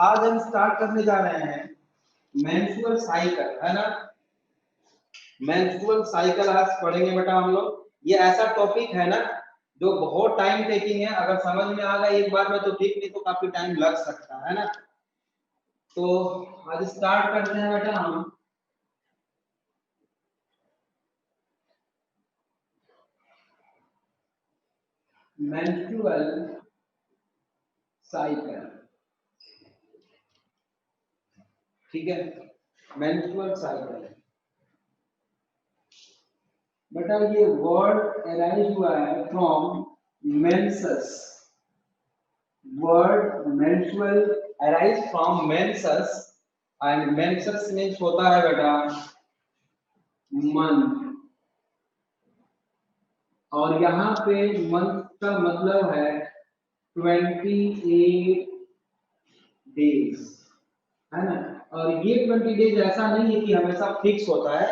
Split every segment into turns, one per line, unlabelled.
आज हम स्टार्ट करने जा रहे हैं मेंस्ट्रुअल साइकिल, है ना। मेंस्ट्रुअल साइकिल आज पढ़ेंगे बेटा हम लोग। ये ऐसा टॉपिक है ना जो बहुत टाइम टेकिंग है। अगर समझ में आ गया एक बार में तो ठीक, नहीं तो काफी टाइम लग सकता है ना। तो आज स्टार्ट करते हैं बेटा हम मेंस्ट्रुअल साइकिल। ठीक है, मेंस्ट्रुअल साइकिल बेटा ये वर्ड अराइज हुआ है from menses. Word menstrual arise from menses and menses means होता है बेटा मंथ। और यहाँ पे मंथ का मतलब है 28 डेज, है ना। और ये 20 डेज ऐसा नहीं है कि हमेशा फिक्स होता है,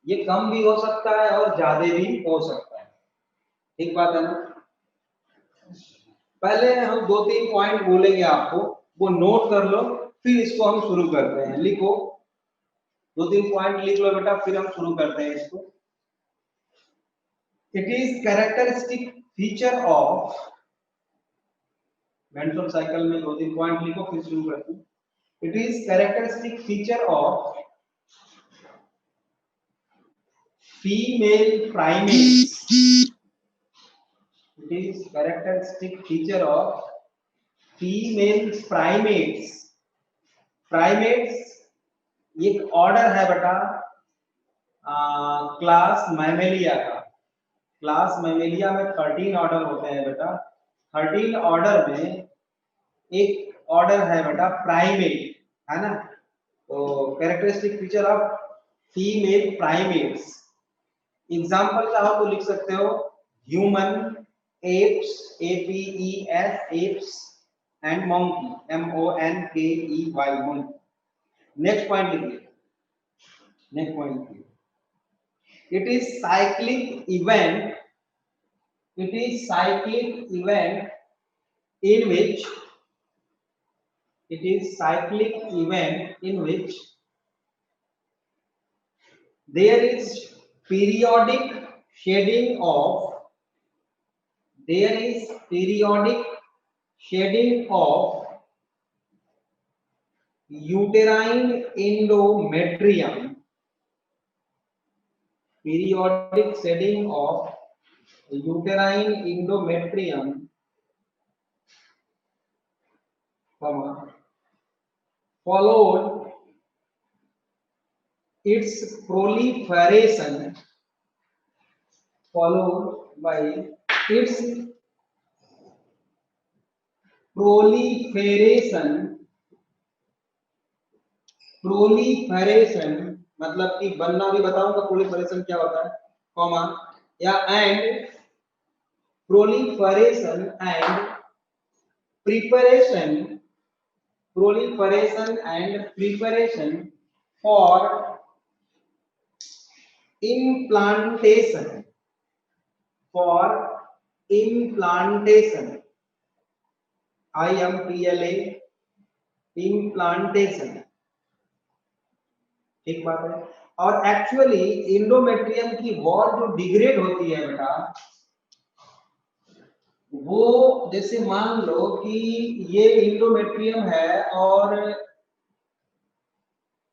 ये कम भी हो सकता है और ज्यादा भी हो सकता है। ठीक बात है ना। पहले हम 2-3 पॉइंट बोलेंगे आपको, वो नोट कर लो, फिर इसको हम शुरू करते हैं। लिखो, 2-3 पॉइंट लिख लो बेटा, फिर हम शुरू करते हैं इसको। It is characteristic feature of menstrual cycle में 2-3 पॉइंट लिखो, फिर शुरू करते हैं। It is characteristic feature of female primates. It is characteristic feature of female primates. Primates एक ऑर्डर है बेटा क्लास मैमेलिया का। क्लास मैमेलिया में 13 ऑर्डर होते हैं बेटा। 13 ऑर्डर में एक ऑर्डर है बेटा प्राइमेट, है ना। तो characteristic feature of female primates, example चाहो तो लिख सकते हो human, apes, apes, apes and monkey, monkey, monkey. Next point लिखिए, नेक्स्ट पॉइंट लिखिए। It is cyclic event, it is cyclic event in which, it is cyclic event in which there is periodic shedding of, there is periodic shedding of uterine endometrium, periodic shedding of uterine endometrium, followed its proliferation, followed by its proliferation, proliferation मतलब कि बनना भी बताऊंगा proliferation क्या होता है, comma या and proliferation and preparation, proliferation and preparation for implantation, for implantation, IMPLA, implantation। ठीक बात है। और एक्चुअली इंडोमेट्रियम की वॉल जो डिग्रेड होती है बेटा, वो जैसे मान लो कि ये इंडोमेट्रियम है और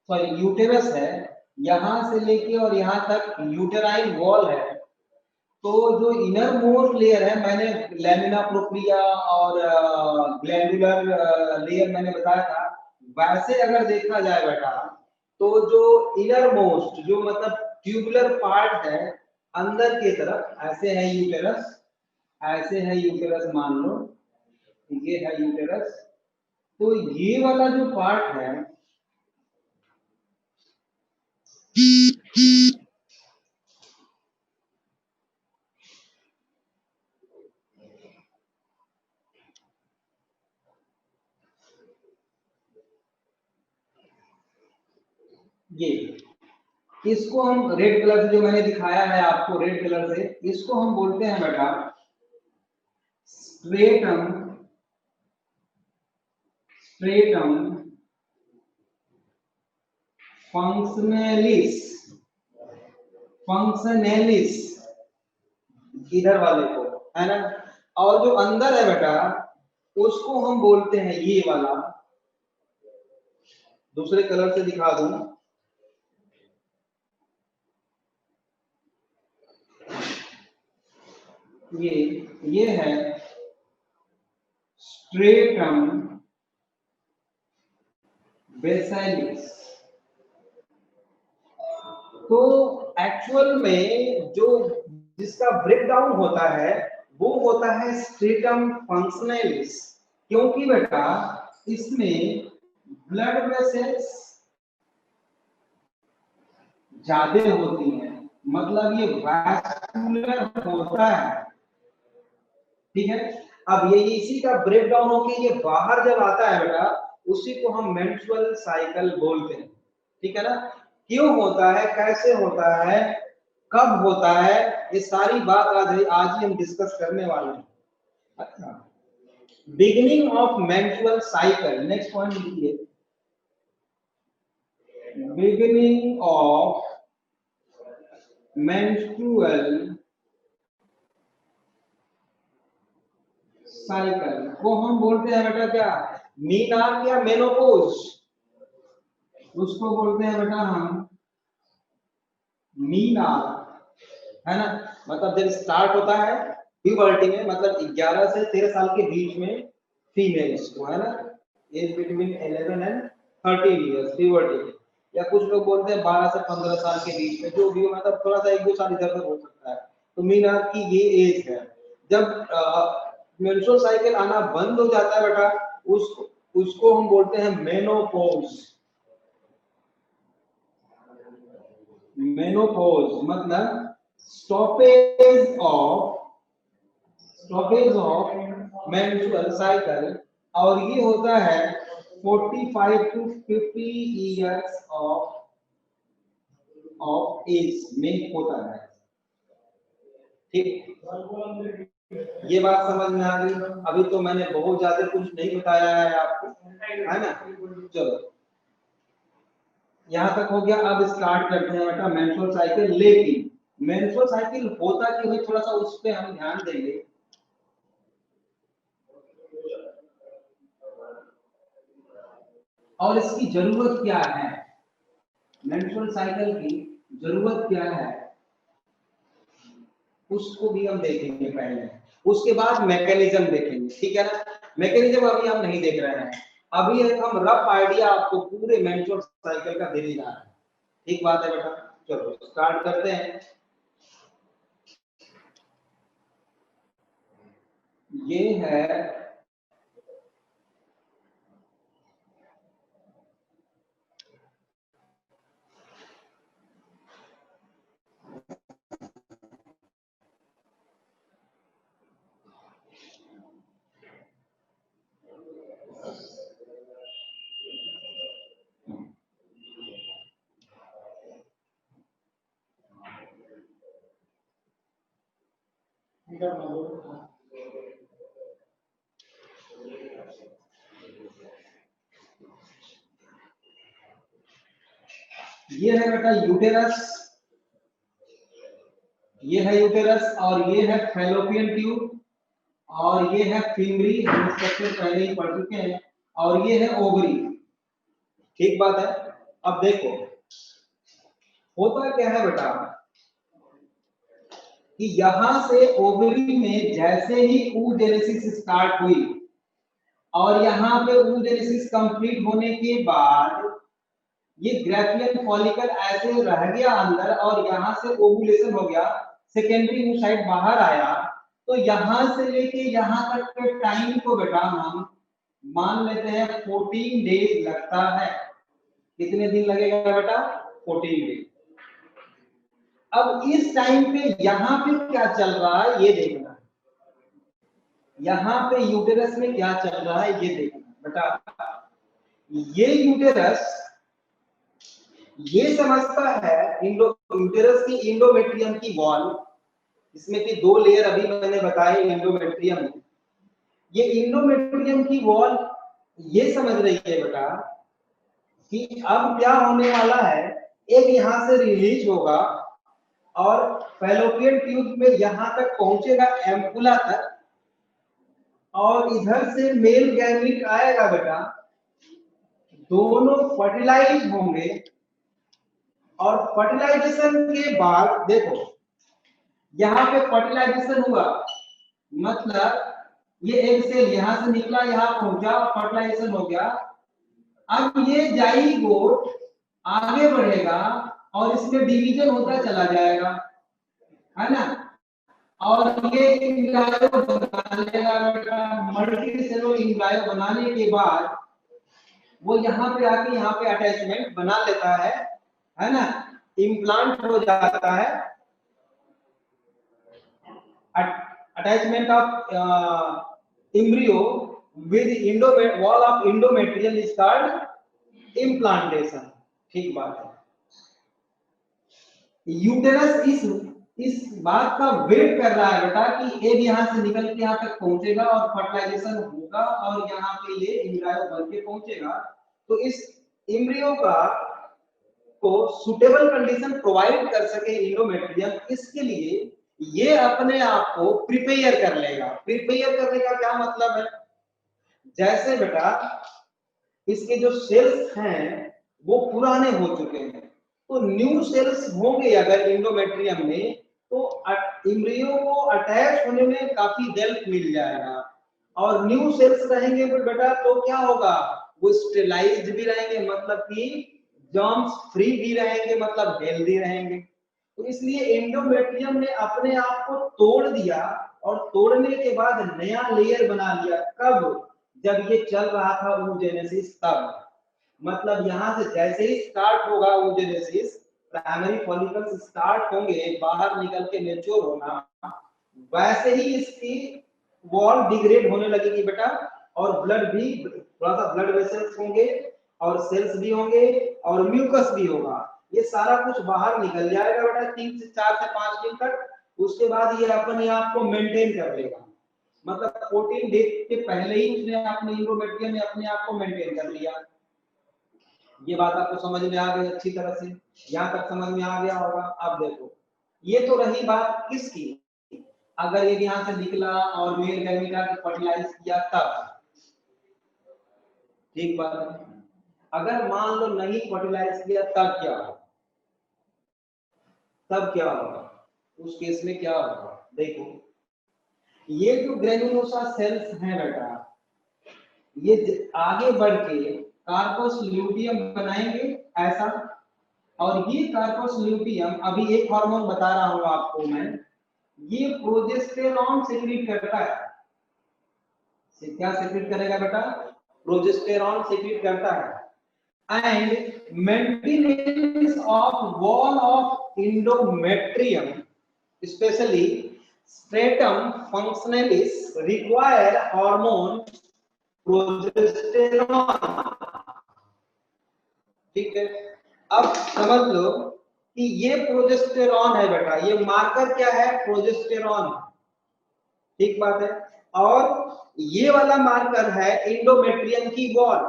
सॉरी यूटेरस है, यहां से लेके और यहां तक यूटेराइन वॉल है। तो जो इनर मोस्ट लेयर है, मैंने लैमिना प्रोप्रिया और ग्लैंडुलर लेयर मैंने बताया था, वैसे अगर देखा जाए बेटा तो जो इनर मोस्ट जो मतलब ट्यूबुलर पार्ट है अंदर की तरफ, ऐसे है यूटेरस, ऐसे है यूटेरस मान लो, ये है यूटेरस। तो ये वाला जो पार्ट है ये, इसको हम रेड कलर से जो मैंने दिखाया है आपको रेड कलर से, इसको हम बोलते हैं बेटा स्ट्रेटम, स्ट्रेटम फंक्शनलिस इधर वाले को, है ना। और जो अंदर है बेटा उसको हम बोलते हैं ये वाला, दूसरे कलर से दिखा दूं, ये है स्ट्रेटम बेसिलिस। तो एक्चुअल में जो जिसका ब्रेकडाउन होता है वो होता है स्ट्रेटम फंक्शनलिस, क्योंकि बेटा इसमें ब्लड वेसल्स ज्यादा होती हैं, मतलब ये वास्कुलर होता है, ठीक है। अब ये इसी का ब्रेकडाउन होके ये बाहर जब आता है बेटा उसी को हम मेंस्ट्रुअल साइकिल बोलते हैं, ठीक है ना। क्यों होता है, कैसे होता है, कब होता है, ये सारी बात आज ही हम डिस्कस करने वाले हैं। अच्छा, beginning of menstrual cycle, next point लिखिए, बिगिनिंग ऑफ मेंस्ट्रुअल साइकिल को हम बोलते हैं बेटा क्या, मीनार या मेनोपॉज, उसको बोलते हैं बेटा हम मीनार, है ना। मतलब जब स्टार्ट होता है प्यूबर्टी में, मतलब 11 से 13 साल के बीच में फीमेल्स को, है ना, age between 11 and 13 years puberty, या कुछ लोग बोलते हैं 12 से 15 साल के बीच में, जो भी हो, मतलब थोड़ा सा 1-2 साल इधर उधर हो सकता है। तो मीनार की ये एज है। जब मेंस्ट्रुअल साइकिल आना बंद हो जाता है बेटा उसको हम बोलते हैं मेनोपॉज। मेनोपॉज मतलब स्टॉपेज ऑफ मेंस्ट्रुअल साइकिल, और ये होता है 45 to 50 इयर्स ऑफ एज में होता है, ठीक। ये बात समझ में आ गई। अभी तो मैंने बहुत ज्यादा कुछ नहीं बताया है आपको, है ना। चलो यहाँ तक हो गया। अब स्टार्ट करते हैं बेटा मेंस्ट्रुअल साइकिल। लेकिन मेंस्ट्रुअल साइकिल होता क्यों है, थोड़ा सा उस पर हम ध्यान देंगे। और इसकी जरूरत क्या है, मेंस्ट्रुअल साइकिल की जरूरत क्या है, उसको भी हम देखेंगे पहले, उसके बाद मैकेनिज्म देखेंगे, ठीक है ना। मैकेनिज्म अभी हम नहीं देख रहे हैं, अभी हम रफ आइडिया आपको पूरे मेंस्ट्रुअल साइकिल का दे रहा है, ठीक बात है बेटा। चलो स्टार्ट करते हैं। ये है बेटा यूटेरस, ये है यूटेरस, और ये है फैलोपियन ट्यूब, और ये है फीमरी, हम स्ट्रक्चर पहले ही पढ़ चुके हैं, और ये है ओवरी, ठीक बात है। अब देखो होता क्या है बेटा कि यहां से ओवरी में जैसे ही oogenesis स्टार्ट हुई, और यहाँ पे oogenesis कंप्लीट होने के बाद ये ग्रेफियन फॉलिकल ऐसे रह गया अंदर, और यहाँ से ओवुलेशन हो गया, सेकेंडरी oocyte बाहर आया। तो यहाँ से लेके यहाँ तक के टाइम को बेटा हम मान लेते हैं 14 डेज लगता है। कितने दिन लगेगा बेटा, 14 डेज। अब इस टाइम पे यहाँ पे क्या चल रहा है ये देखना, यहाँ पे यूटेरस में क्या चल रहा है ये देखना बेटा। ये यूटेरस ये समझता है यूटेरस की इंडोमेट्रियम की वॉल, इसमें की 2 लेयर अभी मैंने बताए इंडोमेट्रियम में। ये इंडोमेट्रियम की वॉल ये समझ रही है बेटा कि अब क्या होने वाला है, एक यहां से रिलीज होगा और फैलोपियन ट्यूब में यहां तक पहुंचेगा एम्पुला तक, और इधर से मेल गैमीट आएगा बेटा, दोनों फर्टिलाइज होंगे, और फर्टिलाइजेशन के बाद देखो यहाँ पे फर्टिलाइजेशन हुआ, मतलब ये एक सेल यहां से निकला यहां पहुंचा, फर्टिलाइजेशन हो गया। अब ये जाइगोट आगे बढ़ेगा और इसमें डिवीजन होता चला जाएगा, है ना, और ये इंगायो बना लेगा बेटा, मल्टी सेलुलर इंगायो बनाने के बाद वो यहाँ पे आके यहाँ पे अटैचमेंट बना लेता है ना, इम्प्लांट हो जाता है, attachment of embryo with wall of endometrium is called implantation। ठीक बात है। यूटेरस इस बात का वेट कर रहा है बेटा कि एग यहां से निकल के यहां तक पहुंचेगा और फर्टिलाइजेशन होगा और यहां पे ये एम्ब्रियो बन के पहुंचेगा। तो इस एम्ब्रियो का को सुटेबल कंडीशन प्रोवाइड कर सके एंडोमेट्रियम, इसके लिए ये अपने आप को प्रिपेयर कर लेगा। प्रिपेयर करने का क्या मतलब है, जैसे बेटा इसके जो सेल्स हैं वो पुराने हो चुके हैं, तो न्यू सेल्स होंगे अगर एंडोमेट्रियम में, तो एम्ब्रियो को अटैच होने में काफी हेल्प मिल जाएगा। और न्यू सेल्स रहेंगे तो बेटा तो क्या होगा, वो स्टेलाइज्ड भी रहेंगे, मतलब कि जर्म्स फ्री भी रहेंगे, मतलब हेल्दी रहेंगे। तो इसलिए एंडोमेट्रियम ने अपने आप को तोड़ दिया, और तोड़ने के बाद नया लेयर बना लिया। कब, जब ये चल रहा था oogenesis, तब मतलब यहां से जैसे ही स्टार्ट होगा oogenesis, प्राइमरी फॉलिकल्स स्टार्ट होंगे बाहर निकल के मैच्योर होना, वैसे ही इसकी वॉल डिग्रेड होने लगेगी बेटा, और ब्लड भी, थोड़ा सा ब्लड वेसल्स होंगे और सेल्स भी होंगे और म्यूकस भी होगा, ये सारा कुछ बाहर निकल जाएगा बेटा 3 से 4 से 5 दिन तक। उसके बाद ये अपने आप को मेंटेन कर लेगा, मतलब 14 डेज के पहले ही उसने अपने एंडोमेट्रियम में अपने आप को मेंटेन कर लिया। ये बात आपको समझ में आ गई अच्छी तरह से, यहाँ तक समझ में आ गया होगा। अब देखो ये तो रही बात किसकी, अगर ये यहाँ से निकला और मेल गैमीटा को फर्टिलाइज किया तब, ठीक बात है। अगर मान लो नहीं फर्टिलाइज किया तब क्या होगा, तब क्या होगा, उस केस में क्या होगा, देखो ये जो ग्रेनुलोसा सेल्स हैं बेटा, ये आगे बढ़ के कार्पस ल्यूटियम बनाएंगे ऐसा, और ये कार्पस ल्यूटियम, अभी एक हार्मोन बता रहा हूं आपको मैं, ये प्रोजेस्टेरॉन सीक्रेट करता है। क्या सीक्रेट करेगा बेटा, प्रोजेस्टेरॉन सीक्रेट करता है। And maintenance of wall of endometrium, especially stratum functionalis, require hormone progesterone. ठीक है, अब समझ लो कि ये प्रोजेस्टेरॉन है बेटा, ये मार्कर क्या है, प्रोजेस्टेरॉन, ठीक बात है। और ये वाला मार्कर है एंडोमेट्रियम की वॉल,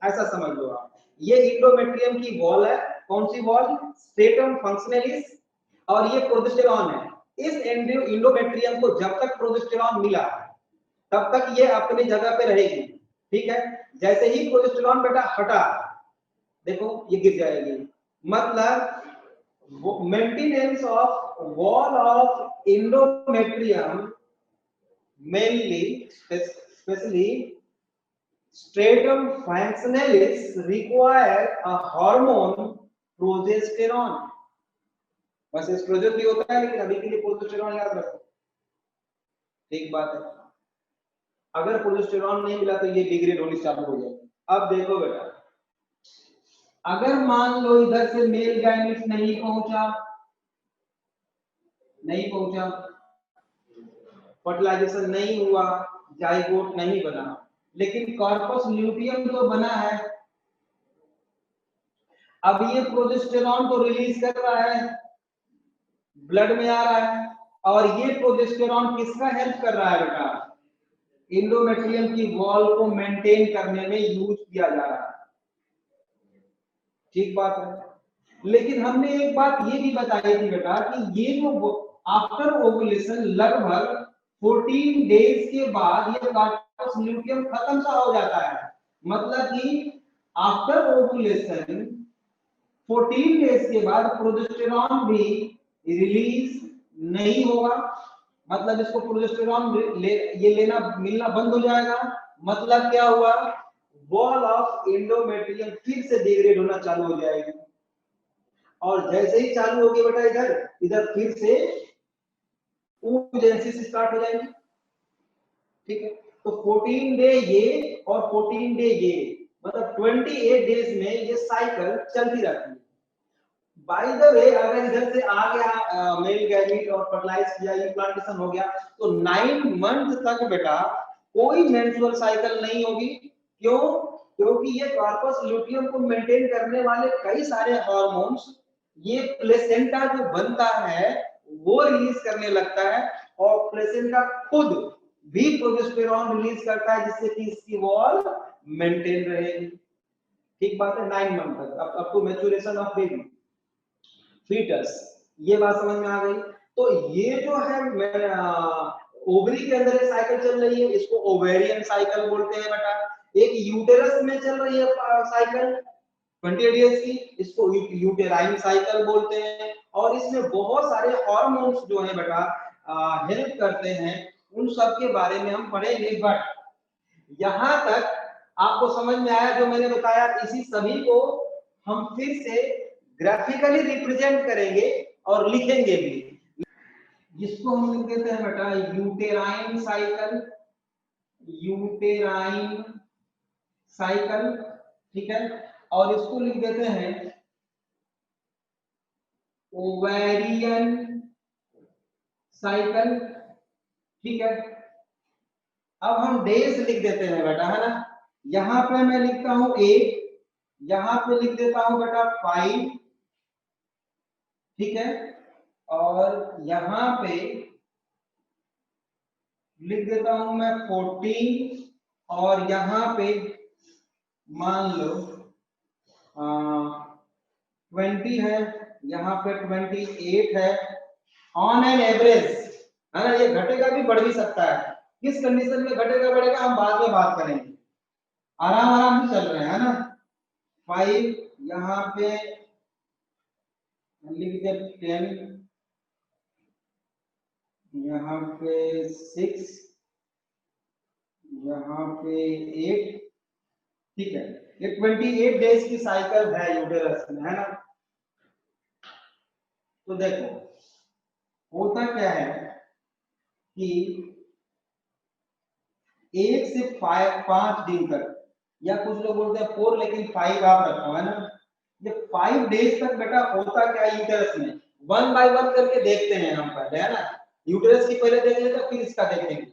ऐसा समझ लो आप, ये एंडोमेट्रियम की वॉल है, कौन सी वॉल, स्ट्रेटम फंक्शनलिस, और ये प्रोजेस्टेरॉन है। इस एंडोमेट्रियम को जब तक प्रोजेस्टेरॉन मिला तब तक ये अपनी जगह पे रहेगी, ठीक है। जैसे ही प्रोजेस्टेरॉन बेटा हटा, देखो ये गिर जाएगी, मतलब maintenance of wall of endometrium mainly especially stratum functionalis require a hormone progesterone। बस एस्ट्रोजन भी होता है लेकिन अभी के लिए प्रोजेस्टेरॉन याद रखो, ठीक बात है। अगर प्रोजेस्टेरॉन नहीं मिला तो ये डिग्रेड होनी चालू हो जाएगी। अब देखो बेटा, अगर मान लो इधर से मेल गाइनिस नहीं पहुंचा, फर्टिलाइजेशन नहीं हुआ, जाइगोट नहीं बना, लेकिन कॉर्पस ल्यूटियम तो बना है। अब ये प्रोजेस्टेरॉन को रिलीज कर रहा है, ब्लड में आ रहा है, और ये प्रोजेस्टेरॉन किसका हेल्प कर रहा है बेटा, एंडोमेट्रियम की वॉल को मेंटेन करने में यूज किया जा रहा है। ठीक बात है। लेकिन हमने एक बात ये भी बताई थी बेटा कि ये जो आफ्टर ओवुलेशन लगभग 14 डेज के बाद ये कार्पस ल्यूटियम खत्म सा हो जाता है। मतलब कि आफ्टर ओवुलेशन 14 डेज के बाद प्रोजेस्टेरॉन भी रिलीज नहीं होगा। मतलब इसको प्रोजेस्टेरॉन ये लेना मिलना बंद हो जाएगा। मतलब क्या हुआ, वॉल ऑफ एंडोमेट्रियम फिर से डिग्रेड होना चालू हो जाएगी। और जैसे ही चालू होगी बेटा इधर इधर फिर से oogenesis स्टार्ट हो जाएगी। ठीक है, तो 14 डे ये और 14 डे ये, मतलब 28 डेज में ये साइकिल चलती रहती है। बाय द वे अगर इधर से आ गया मेल गैमीट और फर्टिलाइज किया, इम्प्लांटेशन हो गया, तो 9 मंथ तक बेटा कोई मेंस्ट्रुअल साइकिल नहीं होगी। क्यों? क्योंकि ये कार्पस ल्यूटियम को मेंटेन करने वाले कई सारे हार्मोन्स ये प्लेसेंटा जो बनता है वो रिलीज करने लगता है, और प्लेसेंटा खुद भी प्रोजेस्टेरॉन रिलीज करता है जिससे कि इसकी वॉल मेंटेन रहेगी। ठीक बात है। 9 मंथ तक up to maturation of baby fetus, ये बात समझ में आ गई। तो ये जो है ओवरी के अंदर एक साइकिल चल रही है, इसको ओवेरियन साइकिल बोलते हैं बेटा। एक यूटेरस में चल रही है साइकिल 28 डेज की, इसको यूटेराइन साइकिल बोलते हैं। और इसमें बहुत सारे हार्मोन्स जो है बेटा हेल्प करते हैं, उन सब के बारे में हम पढ़ेंगे। बट यहां तक आपको समझ में आया जो मैंने बताया? इसी सभी को हम फिर से ग्राफिकली रिप्रेजेंट करेंगे और लिखेंगे भी, जिसको हम लिख देते हैं बेटा यूटेराइन साइकिल, यूटेराइन साइकिल। ठीक है, और इसको लिख देते हैं ओवेरियन साइकिल। ठीक है, अब हम डेज लिख देते हैं बेटा, है ना। यहां पे मैं लिखता हूं 8, यहां पे लिख देता हूं बेटा 5। ठीक है, और यहां पे लिख देता हूं मैं 14, और यहां पे मान लो 20 है, यहां पे 28 है। ऑन एन एवरेज, है ना, ये घटेगा भी बढ़ भी सकता है। किस कंडीशन में घटेगा बढ़ेगा हम बाद में बात करेंगे। आराम आराम से चल रहे हैं, है ना। 5, यहाँ पे लिख दे 10, यहाँ पे 6, यहाँ पे 8। ठीक है, ये 28 डेज की साइकिल है यूटेरस में, है ना। तो देखो होता क्या है कि 1 से 5 दिन तक, या कुछ लोग बोलते हैं 4, लेकिन 5 आप रखो, है ना। ये 5 डेज तक बेटा होता क्या है यूटेरस में, 1 बाय 1 करके देखते हैं हम पहले, है ना। यूटेरस की पहले देख लेते फिर इसका देखेंगे।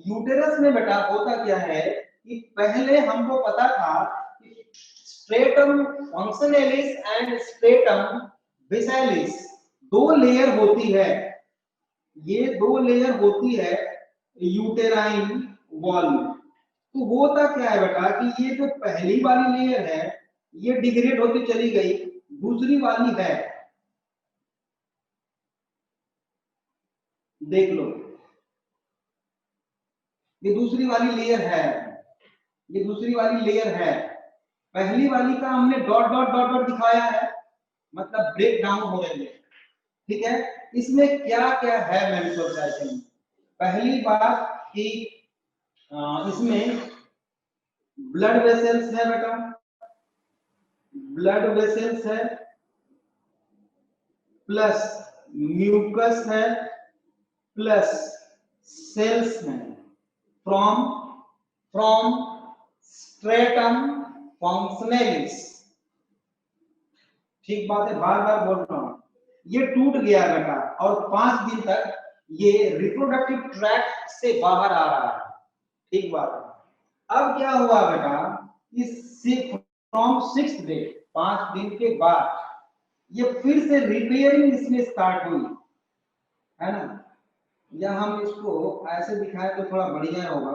यूटेरस में बेटा होता क्या है कि पहले हमको पता था कि स्ट्रेटम फंक्शनैलिस एंड स्ट्रेटम बेसिलिस 2 लेयर होती है। ये 2 लेयर होती है यूटेराइन वॉल में। तो होता क्या है बेटा कि ये जो पहली वाली लेयर है ये डिग्रेड होती चली गई, दूसरी वाली है, देख लो ये दूसरी वाली लेयर है, ये दूसरी वाली लेयर है। पहली वाली का हमने डॉट डॉट डॉट डॉट दिखाया है, मतलब ब्रेक डाउन हो रही है। ठीक है, इसमें क्या क्या है मेंस्ट्रुअल साइकिल में? पहली बात कि इसमें ब्लड वेसल्स है बेटा, ब्लड वेसल्स है, प्लस म्यूकस है, प्लस सेल्स है फ्रॉम फ्रॉम स्ट्रेटम फंक्शनैलिस। ठीक बात है, बार बार बोल रहा हूं, ये टूट गया बेटा और 5 दिन तक ये रिप्रोडक्टिव ट्रैक्ट से बाहर आ रहा है। ठीक बात है। अब क्या हुआ बेटा, इस फ्रॉम 6th डे, 5 दिन के बाद ये फिर से रिपेयरिंग इसमें स्टार्ट हुई, है ना। या हम इसको ऐसे दिखाएं तो थोड़ा बढ़िया होगा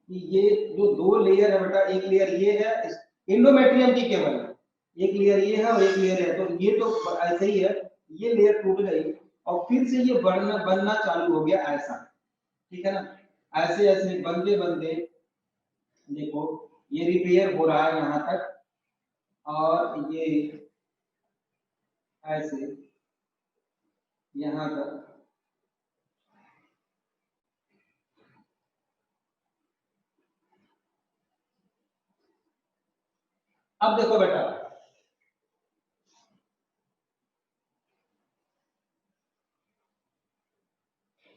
कि ये जो दो लेयर है बेटा, एक लेयर ये है एंडोमेट्रियम की केवल, एक लेयर ये है और एक लेयर है, तो ये तो ऐसे ही है, ये लेयर टूट गई और फिर से ये बढ़ना बनना चालू हो गया ऐसा, ठीक है ना। ऐसे ऐसे बनते बनते देखो ये रिपेयर हो रहा है यहाँ तक, और ये ऐसे यहाँ तक। अब देखो बेटा,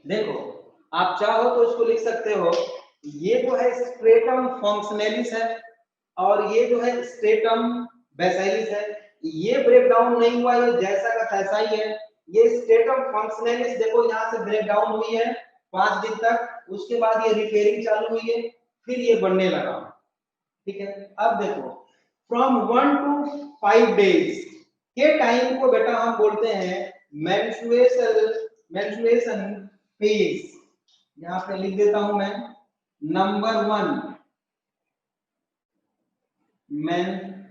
देखो आप चाहो तो इसको लिख सकते हो, ये जो है स्ट्रेटम फंक्शनलिस है और ये जो है स्ट्रेटम बेसिलिस है। ये ब्रेक डाउन नहीं हुआ, ये जैसा का तैसा ही है। ये स्ट्रेटम फंक्शनलिस देखो यहाँ से ब्रेक डाउन हुई है 5 दिन तक, उसके बाद ये रिपेयरिंग चालू हुई है, फिर ये बढ़ने लगा, ठीक है। अब देखो फ्रॉम 1 to 5 days के टाइम को बेटा हम बोलते हैं मेंस्ट्रुएशन फेज। यहाँ पे लिख देता हूं मैं, number 1 menstruation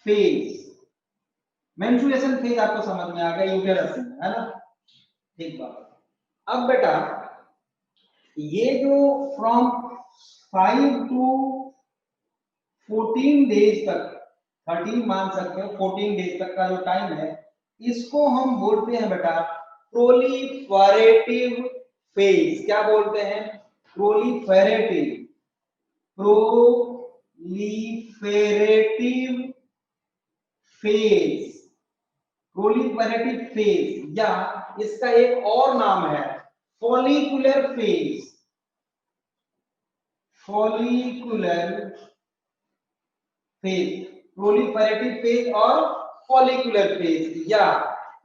phase. Menstruation phase आपको समझ में आ गया, यूटेरस है ना, ठीक बात। अब बेटा ये जो फ्रॉम 5 to 14 डेज तक, 13 मान सकते हो, 14 डेज तक का जो टाइम है, इसको हम बोलते हैं बेटा प्रोलिफरेटिव फेज। क्या बोलते हैं? Proliferative, proliferative phase, proliferative phase, या इसका एक और नाम है follicular phase, follicular phase, proliferative phase और फॉलिकुलर फेज, या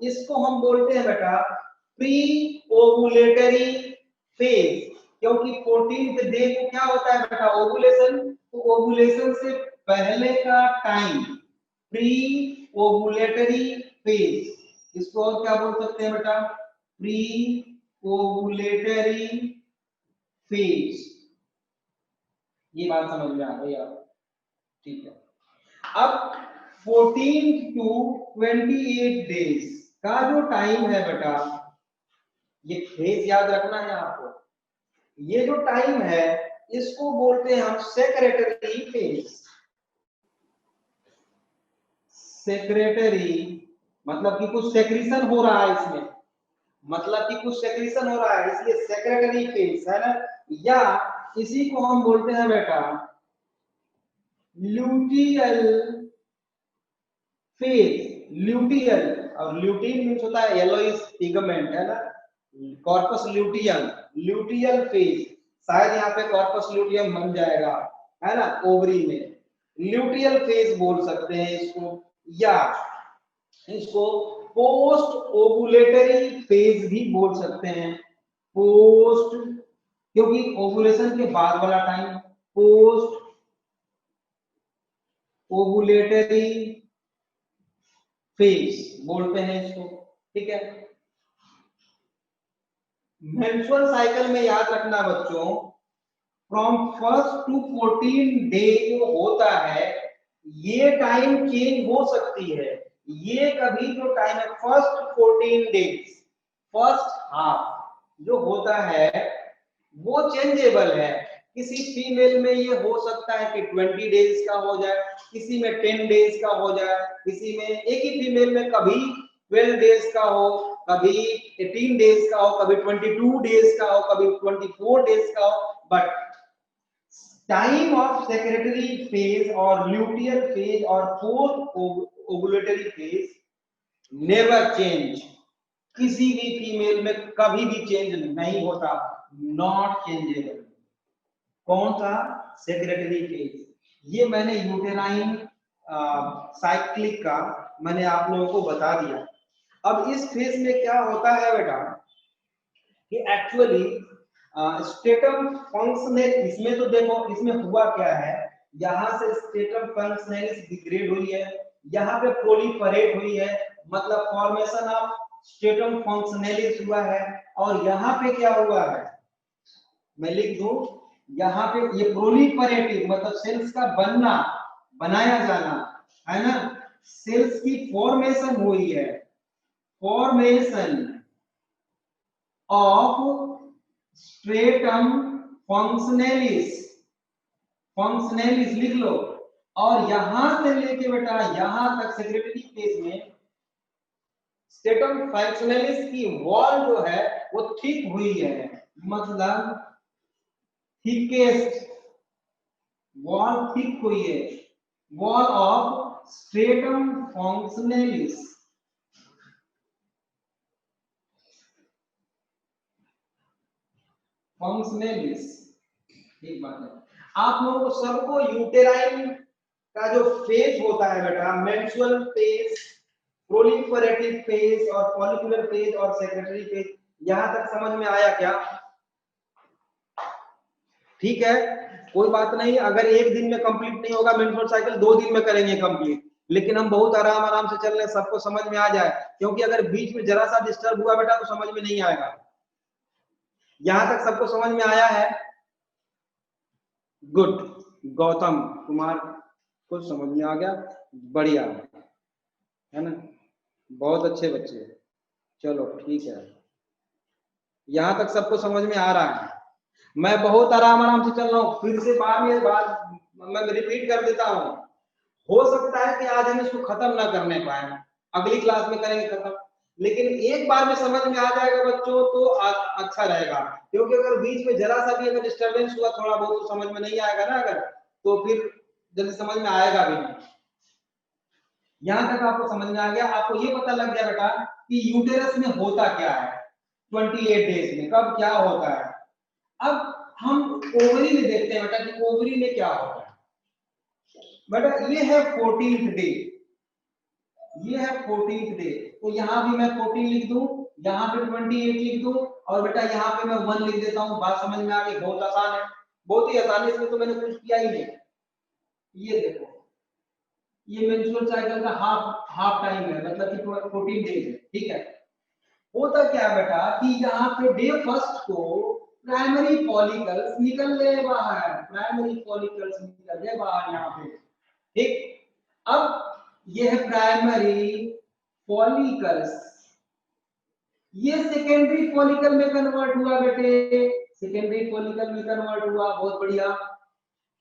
इसको हम बोलते हैं बेटा प्री ओवुलेटरी फेज। क्योंकि 14th डे को क्या होता है बेटा? ओवुलेशन। तो ओवुलेशन से पहले का टाइम प्री ओवुलेटरी फेज, इसको और क्या बोल सकते हैं बेटा? Pre ovulatory phase. ये बात समझ में आ गई आप? ठीक है। अब 14 to 28 डेज का जो टाइम है बेटा, ये फेज याद रखना है आपको, ये जो टाइम है इसको बोलते हैं हम सेक्रेटरी फेज। सेक्रेटरी मतलब कि कुछ सेक्रेशन हो रहा है इसमें, मतलब कि कुछ सेक्रेशन हो रहा है, इसलिए सेक्रेटरी फेज है ना। या इसी को हम बोलते हैं बेटा ल्यूटियल फेज। ल्यूटियल, और ल्यूटिन मींस होता है येलोइश पिगमेंट, है ना, कॉर्पस ल्यूटियम, ल्यूटियल फेज। शायद यहाँ पे कॉर्पस ल्यूटियम बन जाएगा, है ना, ओवरी में। ल्यूटियल फेज बोल सकते हैं इसको, या इसको पोस्ट ओवुलेटरी फेज भी बोल सकते हैं। पोस्ट, क्योंकि ओवुलेशन के बाद वाला टाइम, पोस्ट ओवुलेटरी फेज बोलते हैं इसको, ठीक है। मेंस्ट्रुअल साइकिल में याद रखना बच्चों, फ्रॉम 1st to 14 डे जो होता है, ये टाइम चेंज हो सकती है। ये कभी जो टाइम है फर्स्ट 14 डेज, फर्स्ट हाफ जो होता है वो चेंजेबल है। किसी फीमेल में ये हो सकता है कि 20 डेज का हो जाए, किसी में 10 डेज का हो जाए, किसी में, एक ही फीमेल में कभी 12 डेज का हो, कभी 18 डेज का हो, कभी 22 डेज का हो, कभी 24 डेज का हो। But time of secretary phase और ल्यूटियल फेज और post ovulatory phase never change. किसी भी फीमेल में कभी भी चेंज नहीं होता, नॉट चेंजेबल। कौन सा? Secretary phase. ये मैंने यूटेराइन साइक्लिक का मैंने आप लोगों को बता दिया। अब इस फेज में क्या होता है बेटा कि एक्चुअली स्टेटम फंक्शनल, इसमें तो देखो इसमें हुआ क्या है, यहाँ से स्टेटम फंक्शनलिस डिग्रेड हुई है, यहाँ पे प्रोलिफरेट हुई है, मतलब फॉर्मेशन ऑफ स्ट्रेटम फंक्शनलिस हुआ है। और यहाँ पे क्या हुआ है, मैं लिख दूं, यहाँ पे ये प्रोलिफरेटिव मतलब सेल्स का बनना, बनाया जाना, है ना, सेल्स की फॉर्मेशन हुई है, फॉर्मेशन ऑफ स्ट्रेटम फंक्शनलिस, फंक्शनलिस लिख लो। और यहां से लेके बेटा यहां तक सेक्रेटरी फेज में स्ट्रेटम फंक्शनलिस की वॉल जो है वो थिक हुई है, मतलब थिकेस्ट वॉल थिक हुई है, वॉल ऑफ स्ट्रेटम फंक्शनलिस। फंक्शनलिस ठीक बात है। आप लोगों को सबको यूटेराइन का जो फेज होता है बेटा, मेंस्ट्रुअल फेज, प्रोलिफरेटिव फेज और फॉलिकुलर फेज और सेक्रेटरी फेज, यहां तक समझ में आया क्या? ठीक है, कोई बात नहीं, अगर एक दिन में कंप्लीट नहीं होगा मेंस्ट्रुअल साइकिल, 2 दिन में करेंगे कंप्लीट, लेकिन हम बहुत आराम आराम से चल रहे हैं, सबको समझ में आ जाए, क्योंकि अगर बीच में जरा सा डिस्टर्ब हुआ बेटा तो समझ में नहीं आएगा। यहां तक सबको समझ में आया है? गुड, गौतम कुमार को समझ में आ गया, बढ़िया है ना, बहुत अच्छे बच्चे, चलो ठीक है, यहां तक सबको समझ में आ रहा है। मैं बहुत आराम आराम से चल रहा हूँ, फिर से बार में बात मैं रिपीट कर देता हूँ, हो सकता है कि आज हम इसको खत्म ना करने पाए, अगली क्लास में करेंगे खत्म, लेकिन एक बार में समझ में आ जाएगा बच्चों तो अच्छा रहेगा, क्योंकि अगर बीच में जरा सा भी अगर डिस्टरबेंस हुआ थोड़ा बहुत तो समझ में नहीं आएगा ना, अगर तो फिर जल्दी समझ में आएगा भी नहीं। यहां तक आपको समझ में आ गया, आपको ये पता लग गया बेटा कि यूटेरस में होता क्या है 28 डेज में, कब क्या होता है। अब हम ओवरी में देखते हैं बेटा कि ओवरी में क्या होता है। बेटा ये है 14th डे, ये है 14th डे, तो यहां भी मैं 14 लिख दूं, यहां पे 28 लिख दूं, और बेटा यहां पे मैं 1 लिख देता हूं। बात समझ में आ गई? बहुत आसान है, बहुत ही आसान है, इसमें तो मैंने कुछ किया ही नहीं। ये देखो, ये मेंस्ट्रुअल साइकिल का हाफ टाइम है, मतलब कि 14 डेज है, ठीक है। होता क्या है बेटा कि यहाँ पे डे फर्स्ट को प्राइमरी फॉलिकल्स निकल ले बाहर, प्राइमरी फॉलिकल्स निकल ले बाहर यहाँ पे, ठीक। अब ये है प्राइमरी फॉलिकल्स, ये सेकेंडरी फॉलिकल में कन्वर्ट हुआ बेटे, सेकेंडरी फॉलिकल में कन्वर्ट हुआ, बहुत बढ़िया।